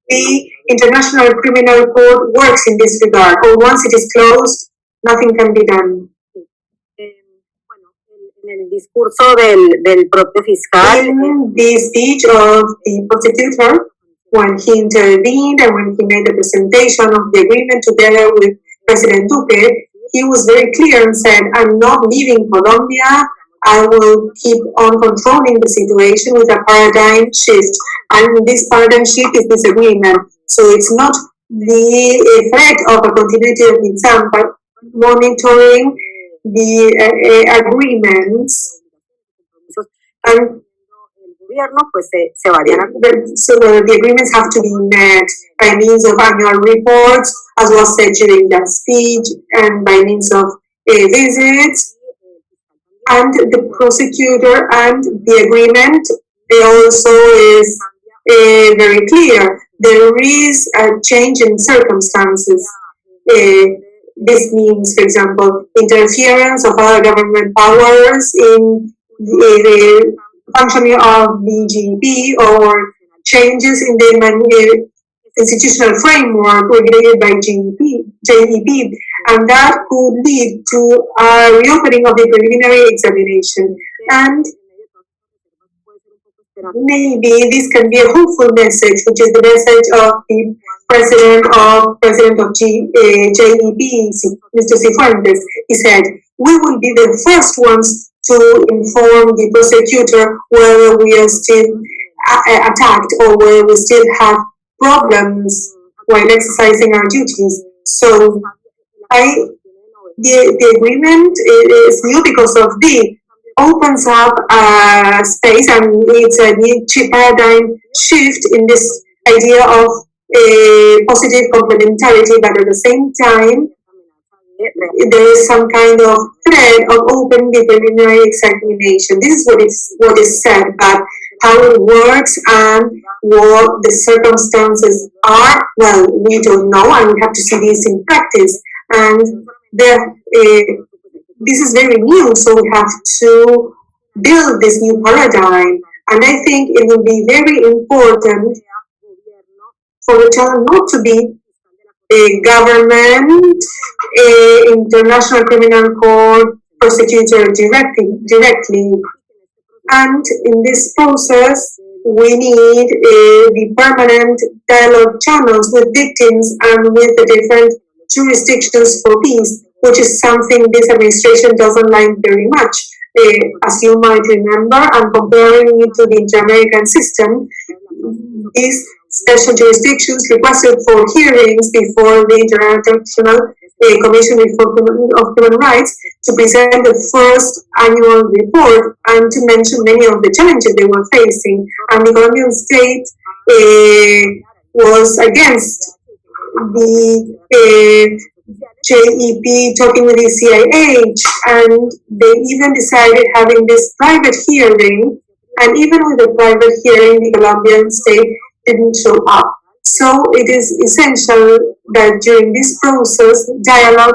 the International Criminal Court works in this regard? Or once it is closed, nothing can be done? En el discurso del propio fiscal. In the speech of the prosecutor, when he intervened and when he made the presentation of the agreement together with President Duque, he was very clear and said, I'm not leaving Colombia. I will keep on controlling the situation with a paradigm shift. And this paradigm shift is this agreement. So it's not the threat of a continuity of the exam, but monitoring the agreements. And so the agreements have to be met by means of annual reports, as was said during that speech, and by means of visits. And the prosecutor and the agreement also is very clear. There is a change in circumstances. This means, for example, interference of other government powers in the functioning of the GEP, or changes in the institutional framework regulated by GEP, and that could lead to a reopening of the preliminary examination. And maybe this can be a hopeful message, which is the message of the president of JEP, Mr. Cifuentes. He said, we will be the first ones to inform the prosecutor whether we are still attacked or whether we still have problems while exercising our duties. So the agreement is new because of the opens up a space, and it's a new paradigm shift in this idea of positive complementarity, but at the same time there is some kind of threat of open the preliminary examination. This is what is said, but how it works and what the circumstances are, well, we don't know, and we have to see this in practice. And this is very new, so we have to build this new paradigm. And I think it will be very important for the channel not to be a government, International Criminal Court, prosecutor directly. And in this process, we need the permanent dialogue channels with victims and with the different jurisdictions for peace, which is something this administration doesn't like very much. As you might remember, and comparing it to the Inter-American system, these special jurisdictions requested for hearings before the International Commission of Human Rights to present the first annual report and to mention many of the challenges they were facing. And the Colombian state was against the JEP talking with the CIH, and they even decided having this private hearing, and even with the private hearing, the Colombian state didn't show up. So it is essential that during this process, dialogue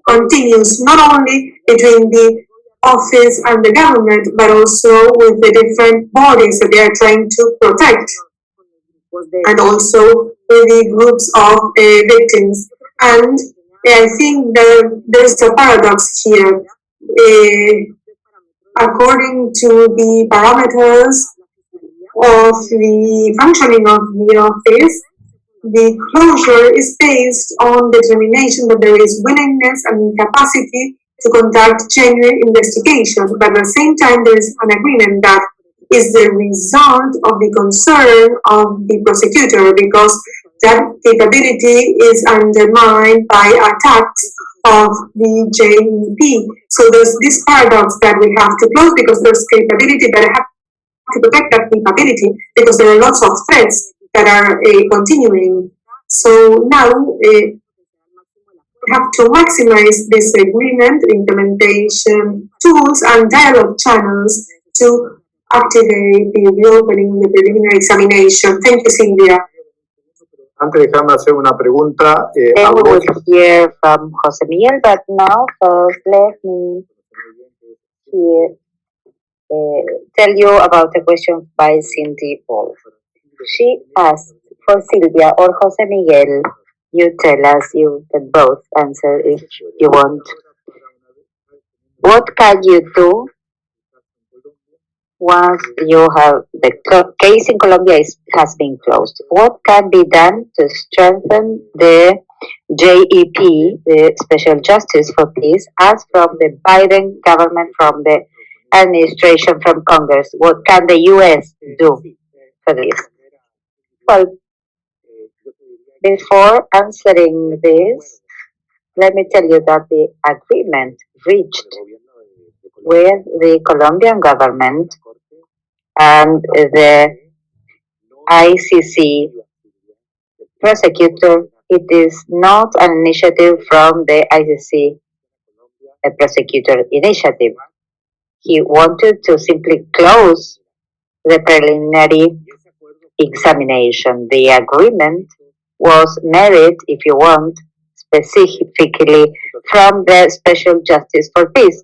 continues not only between the office and the government, but also with the different bodies that they are trying to protect, and also with the groups of victims. And I think that there's a paradox here. According to the parameters of the functioning of the office, the closure is based on determination that there is willingness and capacity to conduct genuine investigation, but at the same time there is an agreement that is the result of the concern of the prosecutor, because that capability is undermined by attacks of the JEP. So there's this paradox that we have to close because there's capability, but I have to protect that capability because there are lots of threats that are continuing. So now we have to maximize this agreement, implementation tools, and dialogue channels to activate the reopening of the preliminary examination. Thank you, Silvia. Antes déjame hacer una pregunta. Then we will hear from Jose Miguel, but now first let me hear, tell you about a question by Cindy Wolf. She asked for Silvia or Jose Miguel. You tell us, you can both answer if you want. What can you do once you have the case in Colombia has been closed? What can be done to strengthen the JEP, the Special Justice for Peace, as from the Biden government, from the administration, from Congress? What can the U.S. do for this? Well, before answering this, let me tell you that the agreement reached with the Colombian government and the ICC prosecutor, it is not an initiative from the ICC prosecutor initiative. He wanted to simply close the preliminary examination. The agreement was made, if you want, specifically from the Special Justice for Peace,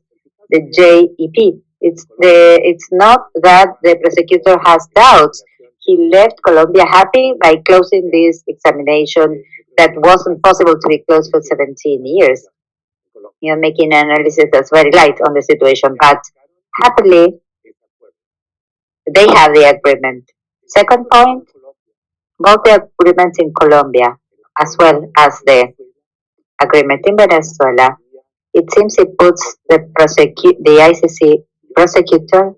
the JEP. It's not that the prosecutor has doubts. He left Colombia happy by closing this examination that wasn't possible to be closed for 17 years. You're making an analysis that's very light on the situation, but happily they have the agreement. Second point, both the agreements in Colombia as well as the agreement in Venezuela, it seems it puts the ICC prosecutor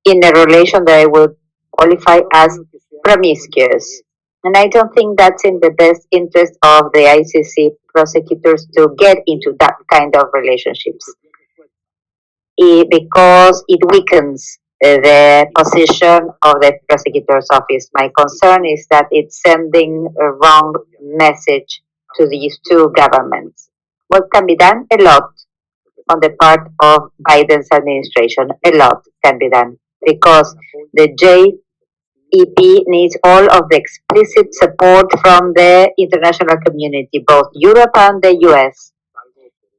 in a relation that I would qualify as promiscuous. And I don't think that's in the best interest of the ICC prosecutors to get into that kind of relationships, because it weakens the position of the prosecutor's office. My concern is that it's sending a wrong message to these two governments. What can be done? A lot on the part of Biden's administration. A lot can be done because the JEP needs all of the explicit support from the international community, both Europe and the US.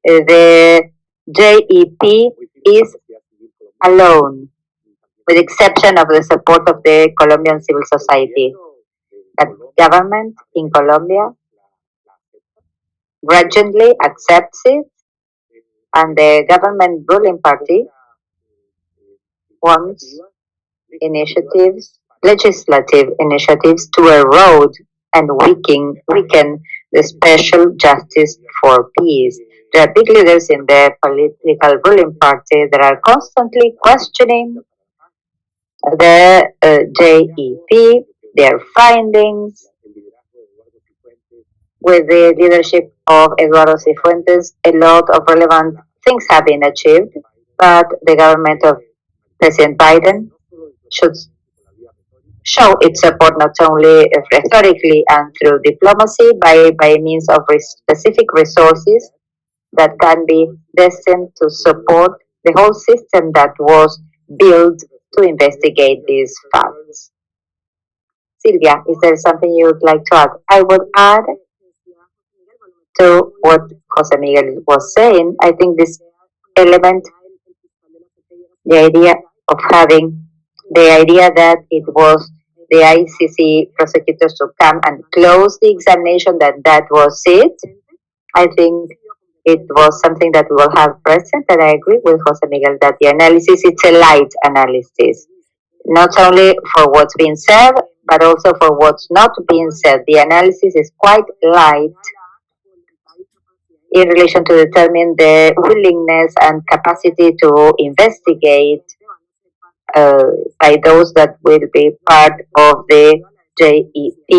The JEP is alone, with exception of the support of the Colombian civil society. The government in Colombia grudgingly accepts it, and the government ruling party wants initiatives, legislative initiatives to erode and weaken the Special Justice for Peace. There are big leaders in the political ruling party that are constantly questioning the JEP, their findings, with the leadership of Eduardo Cifuentes, a lot of relevant things have been achieved, but the government of President Biden should show its support not only rhetorically and through diplomacy by means of specific resources that can be destined to support the whole system that was built to investigate these facts. Silvia, is there something you would like to add? I would add to what Jose Miguel was saying. I think this element, the idea of having the idea that it was the ICC prosecutors to come and close the examination, that was it. I think it was something that we will have present, and I agree with Jose Miguel that the analysis is a light analysis, not only for what's being said, but also for what's not being said. The analysis is quite light in relation to determine the willingness and capacity to investigate by those that will be part of the JEP,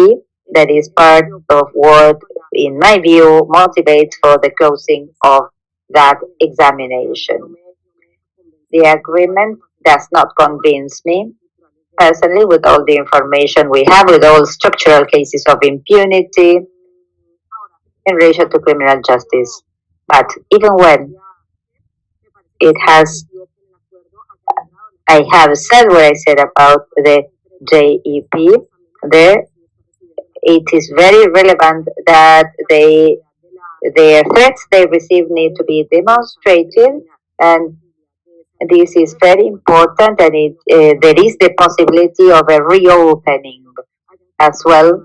that is part of what, in my view, motivates for the closing of that examination. The agreement does not convince me, personally, with all the information we have, with all structural cases of impunity in relation to criminal justice. But even when it has, I have said what I said about the JEP, there it is very relevant that the threats they receive need to be demonstrated, and this is very important, and there is the possibility of a reopening as well,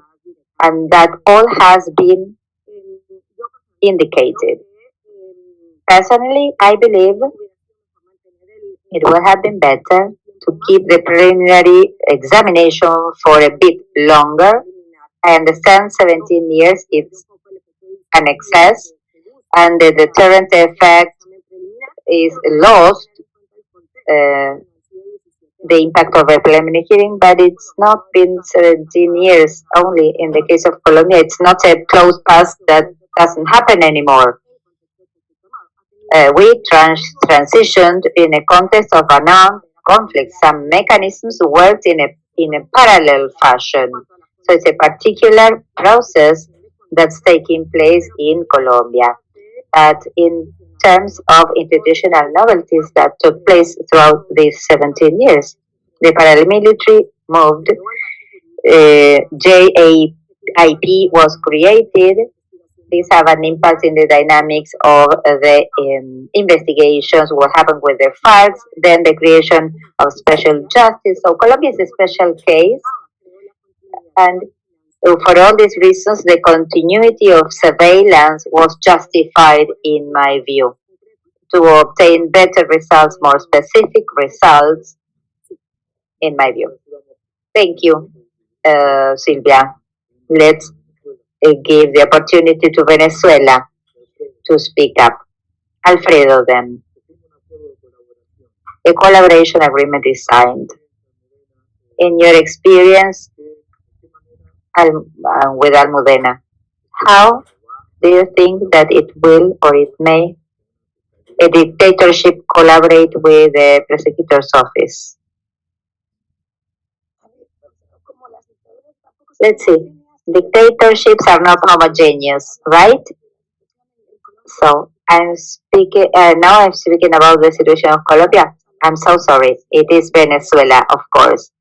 and that all has been indicated. Personally, I believe it would have been better to keep the preliminary examination for a bit longer. I understand 17 years is an excess, and the deterrent effect is lost, the impact of a preliminary hearing, but it's not been 17 years only. In the case of Colombia, it's not a closed past that doesn't happen anymore. We transitioned in a context of an armed conflict. Some mechanisms worked in a parallel fashion. So it's a particular process that's taking place in Colombia. But in terms of institutional novelties that took place throughout these 17 years, the paramilitary moved, JAIP was created. These have an impact in the dynamics of the investigations, what happened with the FARC, then the creation of special justice. So Colombia is a special case, and for all these reasons, the continuity of surveillance was justified in my view to obtain better results, more specific results, in my view. Thank you, Silvia. Let's give the opportunity to Venezuela to speak up. Alfredo, then. A collaboration agreement is signed. In your experience with Almudena, how do you think that it will or it may a dictatorship collaborate with the prosecutor's office? Let's see. Dictatorships are not homogeneous, right? So I'm speaking now. I'm speaking about the situation of Colombia. I'm so sorry. It is Venezuela, of course.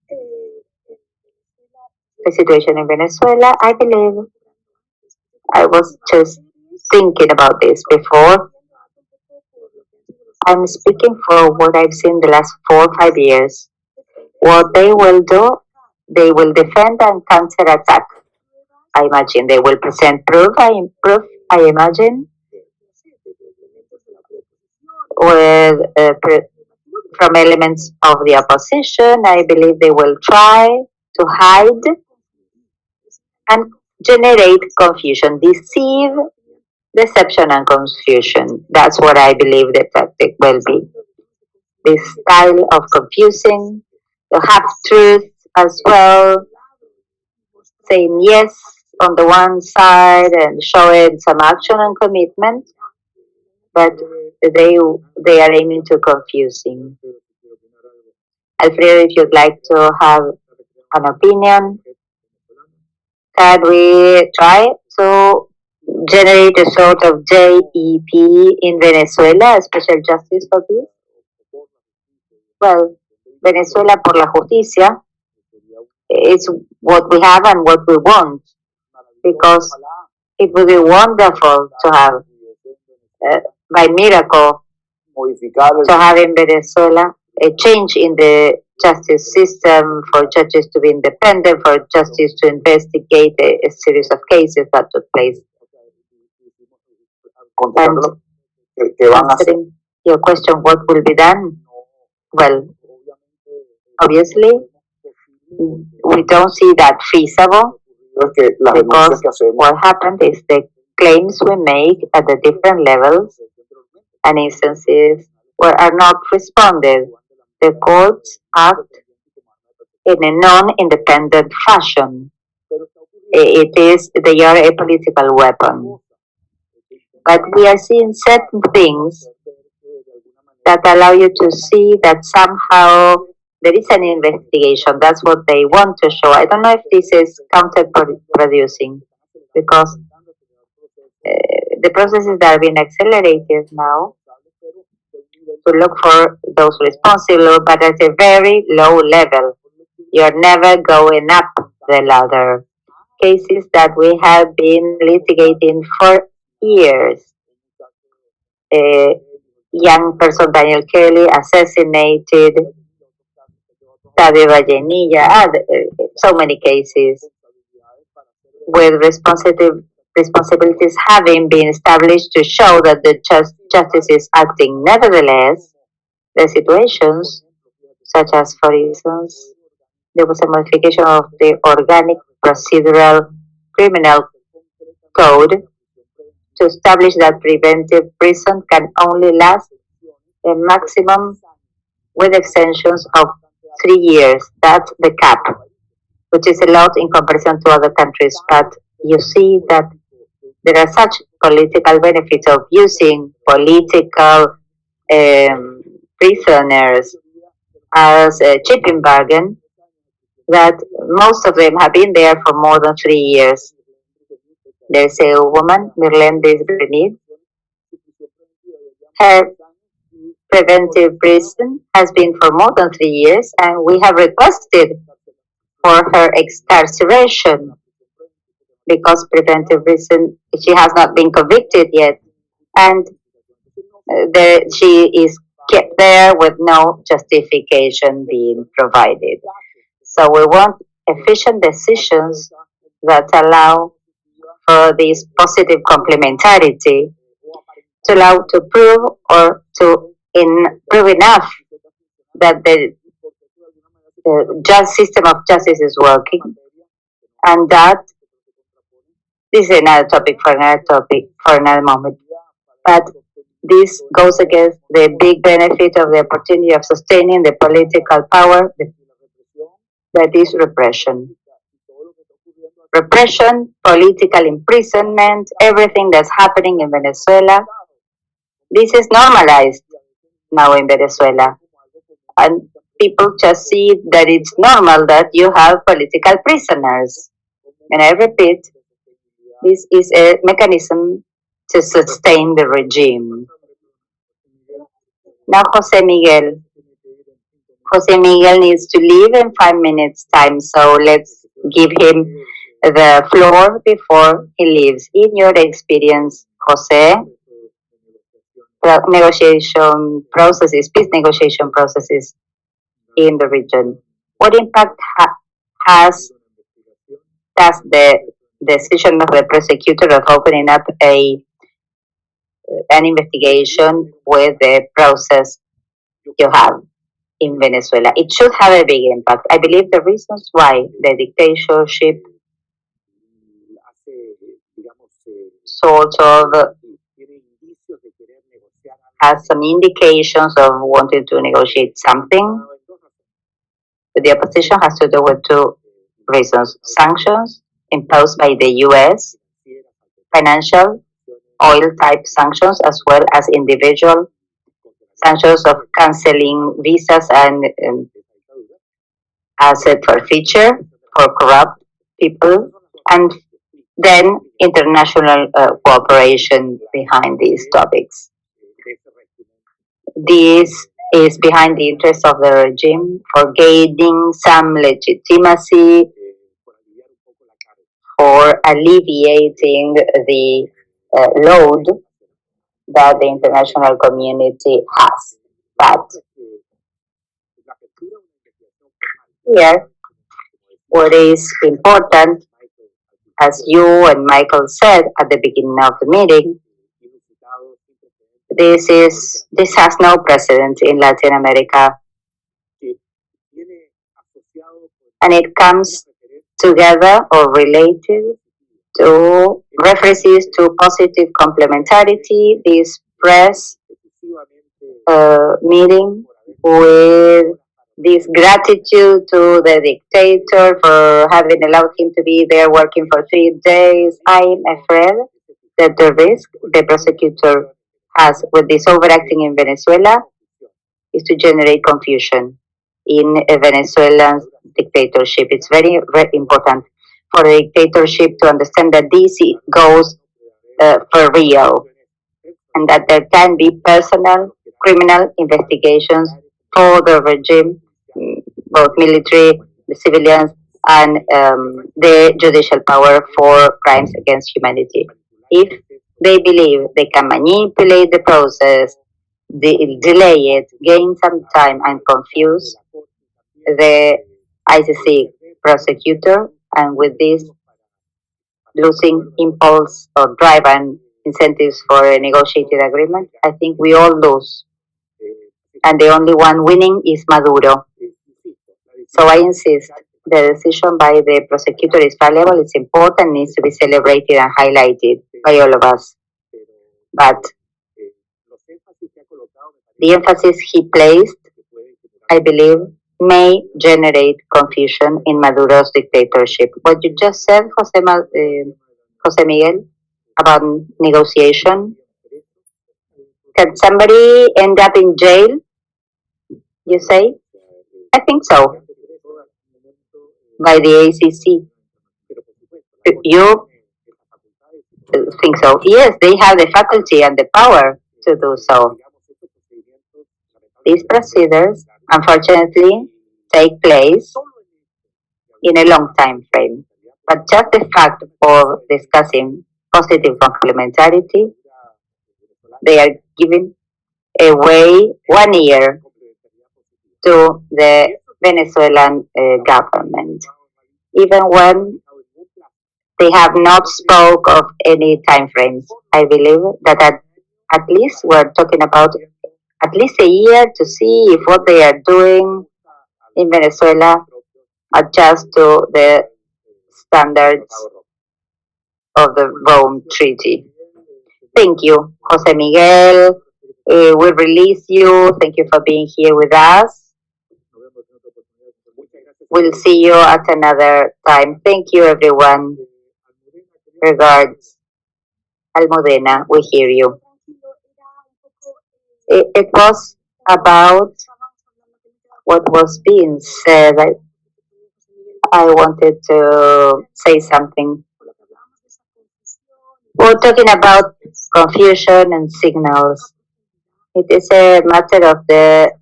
The situation in Venezuela, I believe. I was just thinking about this before. I'm speaking for what I've seen the last 4 or 5 years. What they will do, they will defend and counterattack. I imagine they will present proof. I imagine, with from elements of the opposition. I believe they will try to hide and generate confusion, deceive, deception, and confusion. That's what I believe the tactic will be. This style of confusing, to have truth as well, saying yes on the one side and showing some action and commitment, but they are aiming to confusing. Alfredo, if you'd like to have an opinion, can we try to generate a sort of JEP in Venezuela, a special justice for this? Well, Venezuela por la justicia is what we have and what we want, because it would be wonderful to have, by miracle, to have in Venezuela a change in the justice system, for judges to be independent, for justice to investigate a series of cases that took place. And answering your question, what will be done? Well, obviously, we don't see that feasible, because what happened is the claims we make at the different levels and instances where are not responded. The courts act in a non-independent fashion. They are a political weapon. But we are seeing certain things that allow you to see that somehow there is an investigation. That's what they want to show. I don't know if this is counterproducing, because the processes that are being accelerated now to look for those responsible, but at a very low level. You're never going up the ladder. Cases that we have been litigating for years. Young person Daniel Kelly assassinated, Tabe Vallenilla, so many cases with responsibilities having been established to show that the justice is acting. Nevertheless, the situations, such as, for instance, there was a modification of the organic procedural criminal code to establish that preventive prison can only last a maximum with extensions of 3 years. That's the cap, which is a lot in comparison to other countries. But you see that there are such political benefits of using political prisoners as a chipping bargain, that most of them have been there for more than 3 years. There's a woman, Mirlene Desgrenid. Her preventive prison has been for more than 3 years, and we have requested for her excarceration, because preventive prison, she has not been convicted yet, and she is kept there with no justification being provided. So we want efficient decisions that allow for this positive complementarity, to allow to prove or to prove enough that the just system of justice is working, and that this is another topic for another moment. But this goes against the big benefit of the opportunity of sustaining the political power, that is repression. Repression, political imprisonment, everything that's happening in Venezuela, this is normalized now in Venezuela. And people just see that it's normal that you have political prisoners. And I repeat, this is a mechanism to sustain the regime. Now Jose Miguel. Jose Miguel needs to leave in 5 minutes time, so let's give him the floor before he leaves. In your experience, Jose, negotiation processes, peace negotiation processes in the region, what impact does the decision of the prosecutor of opening up an investigation with the process you have in Venezuela? It should have a big impact. I believe the reasons why the dictatorship sort of has some indications of wanting to negotiate something. The opposition has to do with 2 reasons: sanctions imposed by the US, financial, oil type sanctions, as well as individual sanctions of canceling visas and asset forfeiture for corrupt people, and then international cooperation behind these topics. This is behind the interest of the regime for gaining some legitimacy, for alleviating the load that the international community has. But here, what is important, as you and Michael said at the beginning of the meeting, this has no precedent in Latin America, and it comes together or related to references to positive complementarity. This press meeting with this gratitude to the dictator for having allowed him to be there working for 3 days. I'm afraid that the risk the prosecutor has with this overacting in Venezuela is to generate confusion in a Venezuelan dictatorship. It's very, very important for the dictatorship to understand that this goes for real, and that there can be personal criminal investigations for the regime, both military, the civilians, and the judicial power for crimes against humanity. If they believe they can manipulate the process, delay it, gain some time, and confuse the ICC prosecutor, and with this losing impulse or drive and incentives for a negotiated agreement, I think we all lose. And the only one winning is Maduro. So I insist, the decision by the prosecutor is valuable, it's important, needs to be celebrated and highlighted by all of us. But the emphasis he placed, I believe, may generate confusion in Maduro's dictatorship. What you just said, Jose Miguel, about negotiation, can somebody end up in jail, you say? I think so, by the ACC. You think so? Yes, they have the faculty and the power to do so. These procedures, unfortunately, take place in a long time frame. But just the fact of discussing positive complementarity, they are giving away 1 year to the Venezuelan government, even when they have not spoke of any time frames. I believe that at least we're talking about at least a year to see if what they are doing in Venezuela adjust to the standards of the Rome Treaty. Thank you, Jose Miguel. We release you. Thank you for being here with us. We'll see you at another time. Thank you, everyone. Regards. Almudena, we hear you. It was about what was being said. I wanted to say something. We're talking about confusion and signals. It is a matter of the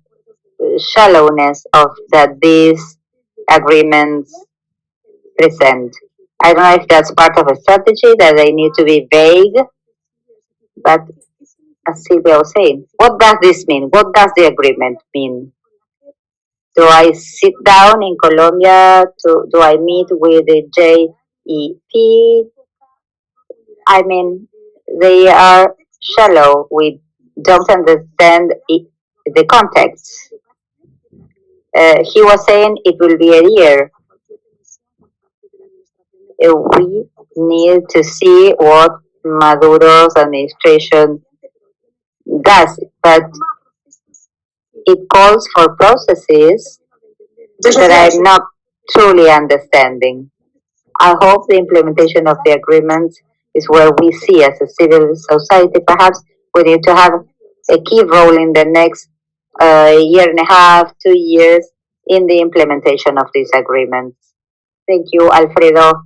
shallowness of that these agreements present. I don't know if that's part of a strategy that they need to be vague, but as Silvia was saying, what does this mean? What does the agreement mean? Do I sit down in Colombia? Do I meet with the JEP? I mean, they are shallow. We don't understand the context. He was saying it will be a year. We need to see what Maduro's administration does, but it calls for processes that I'm not truly understanding. I hope the implementation of the agreement is where we see as a civil society. Perhaps we need to have a key role in the next year and a half, 2 years in the implementation of these agreements. Thank you, Alfredo.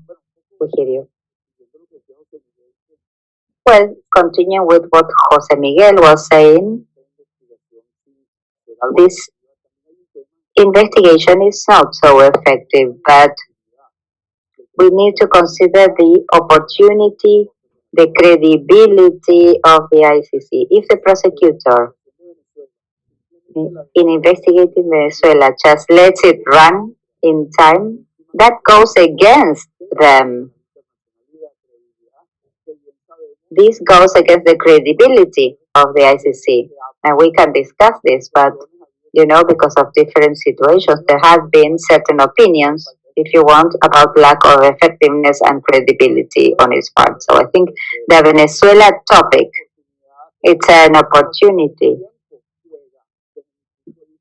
We hear you. Well, continuing with what Jose Miguel was saying, this investigation is not so effective, but we need to consider the opportunity, the credibility of the ICC. If the prosecutor in investigating Venezuela just lets it run in time, that goes against them. This goes against the credibility of the ICC. And we can discuss this, but because of different situations, there have been certain opinions, if you want, about lack of effectiveness and credibility on its part. So I think the Venezuela topic, it's an opportunity.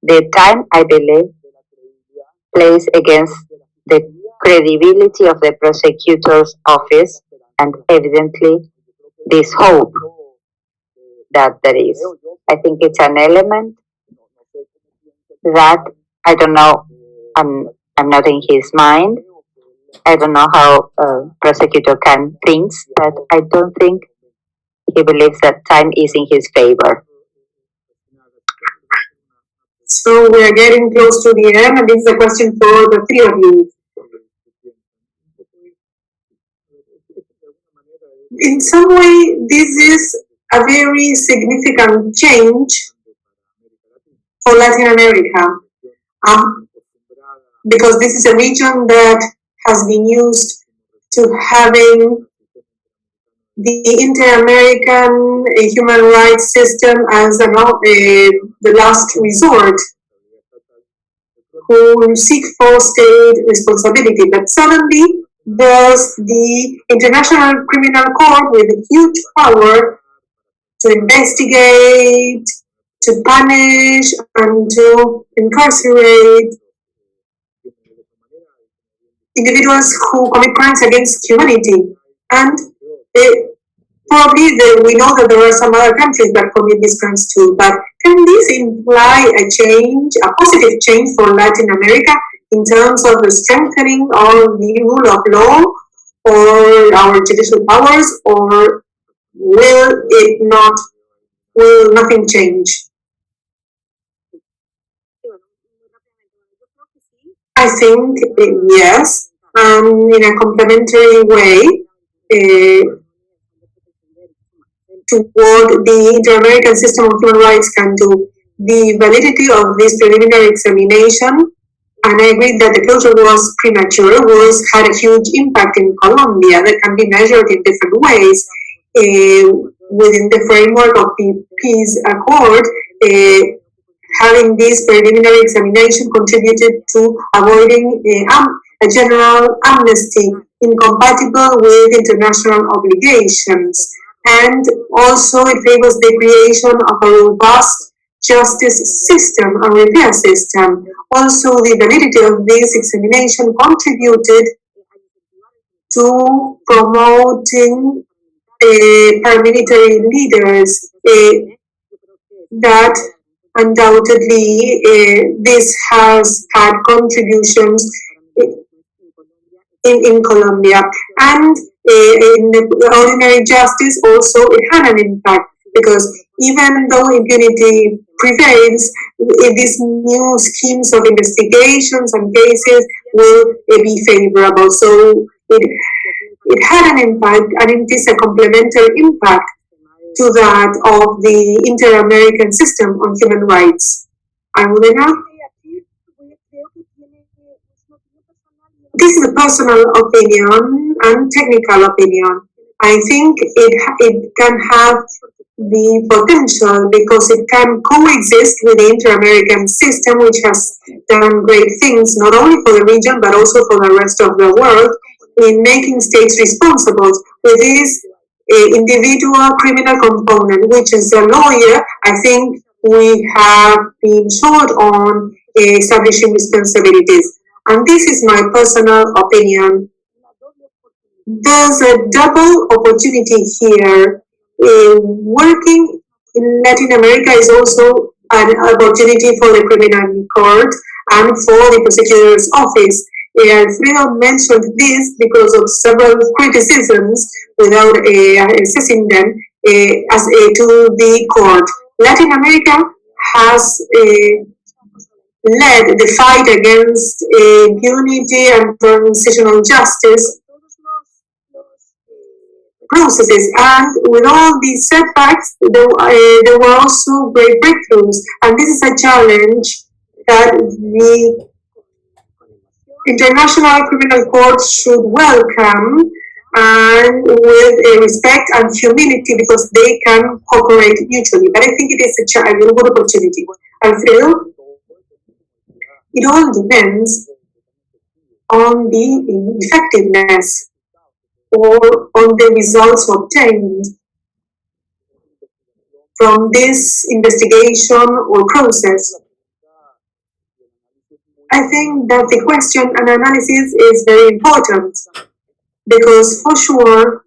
The time, I believe, plays against the credibility of the prosecutor's office and evidently this hope that there is. I think it's an element that I don't know. I'm not in his mind. I don't know how a prosecutor can think, but I don't think he believes that time is in his favor. So we're getting close to the end, and this is a question for the three of you. In some way, this is a very significant change for Latin America, because this is a region that has been used to having the inter-American human rights system as the last resort, who seek for state responsibility. But suddenly, there's the International Criminal Court with huge power to investigate, to punish, and to incarcerate individuals who commit crimes against humanity. And we know that there are some other countries that commit these crimes too, but can this imply a change, a positive change for Latin America in terms of the strengthening of the rule of law or our judicial powers, or will nothing change? I think yes, in a complementary way to what the Inter-American system of human rights can do. The validity of this preliminary examination, and I agree that the closure was premature, had a huge impact in Colombia that can be measured in different ways. Within the framework of the peace accord, having this preliminary examination contributed to avoiding a general amnesty incompatible with international obligations. And also it favors the creation of a robust justice system, a repair system. Also, the validity of this examination contributed to promoting paramilitary leaders that undoubtedly this has had contributions in Colombia. And in the ordinary justice also it had an impact, because even though impunity prevails, these new schemes of investigations and cases will be favorable. So it had an impact, and it is a complementary impact to that of the Inter-American system on human rights. Almudena? This is a personal opinion and technical opinion. I think it can have the potential, because it can coexist with the Inter-American system, which has done great things, not only for the region, but also for the rest of the world, in making states responsible with this individual criminal component, which is a lawyer. I think we have been short on establishing responsibilities. And this is my personal opinion. there's a double opportunity here. Working in Latin America is also an opportunity for the criminal court and for the prosecutor's office. Alfredo mentioned this because of several criticisms without assessing them to the court. Latin America has led the fight against impunity and transitional justice processes, and with all these setbacks, there were also great breakthroughs. And this is a challenge that the International Criminal Court should welcome, and with respect and humility, because they can cooperate mutually. But I think it is a good opportunity. Alfredo, it all depends on the effectiveness or on the results obtained from this investigation or process. I think that the question and analysis is very important, because for sure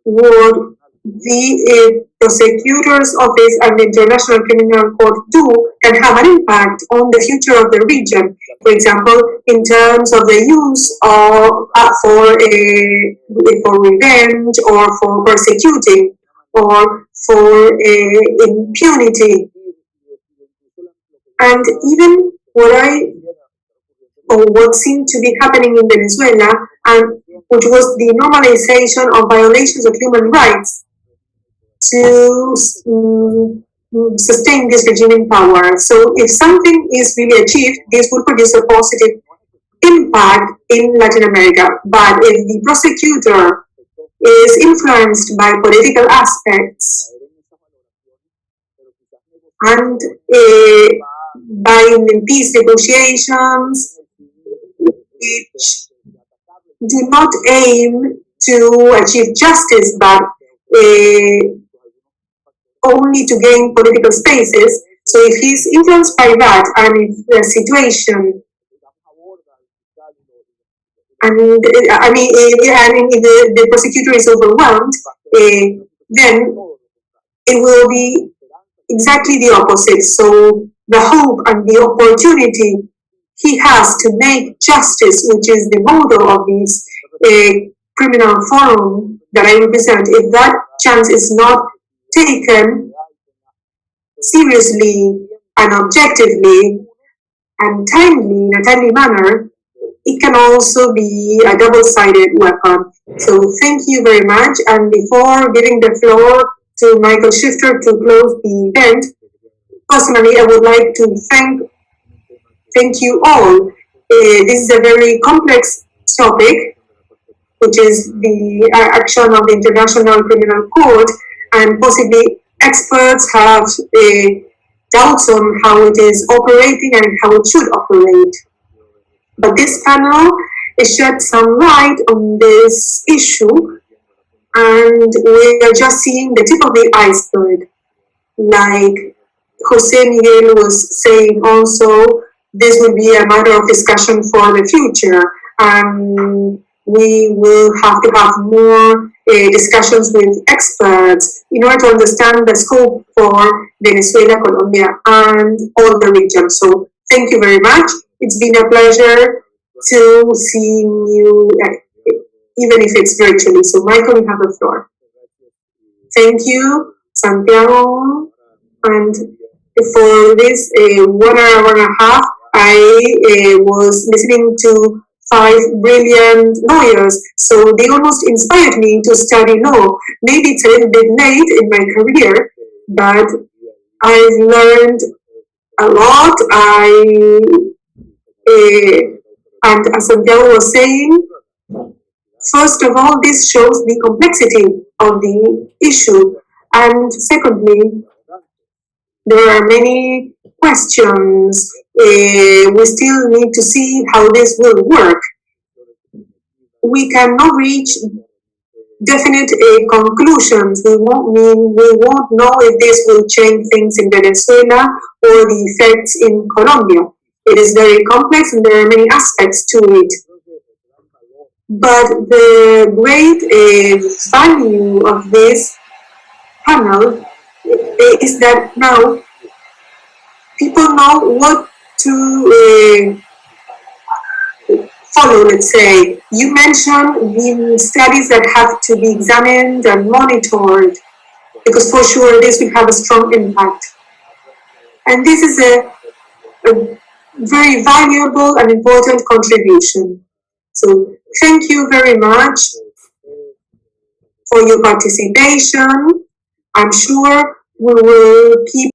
what the prosecutor's office and the International Criminal Court do can have an impact on the future of the region. For example, in terms of the use of for revenge or for persecuting or for impunity. And even what seemed to be happening in Venezuela, and which was the normalization of violations of human rights to sustain this regime in power. So if something is really achieved, this will produce a positive impact in Latin America. But if the prosecutor is influenced by political aspects and by peace negotiations, which do not aim to achieve justice, but only to gain political spaces. So if he's influenced by that, and if the situation, and if the prosecutor is overwhelmed, then it will be exactly the opposite. So the hope and the opportunity he has to make justice, which is the motto of this criminal forum that I represent, if that chance is not taken seriously and objectively and timely, in a timely manner, it can also be a double-sided weapon. So thank you very much. And before giving the floor to Michael Shifter to close the event, personally, I would like to thank you all. This is a very complex topic, which is the action of the International Criminal Court, and possibly experts have doubts on how it is operating and how it should operate. But this panel shed some light on this issue, and we are just seeing the tip of the iceberg. Like Jose Miguel was saying also, this will be a matter of discussion for the future, and we will have to have more discussions with experts in order to understand the scope for Venezuela, Colombia, and all the region. So thank you very much. It's been a pleasure to seeing you, even if it's virtually. So Michael, you have the floor. Thank you, Santiago. And for this 1 hour and a half, I was listening to 5 brilliant lawyers, so they almost inspired me to study law. Maybe it's a little bit late in my career, but I've learned a lot. And as Santiago was saying, first of all, this shows the complexity of the issue, and secondly, there are many questions. We still need to see how this will work. We cannot reach definite conclusions. We won't know if this will change things in Venezuela or the effects in Colombia. It is very complex and there are many aspects to it. But the great value of this panel is that now people know what to follow, let's say. You mentioned the studies that have to be examined and monitored, because for sure this will have a strong impact. And this is a very valuable and important contribution. So thank you very much for your participation. I'm sure we will keep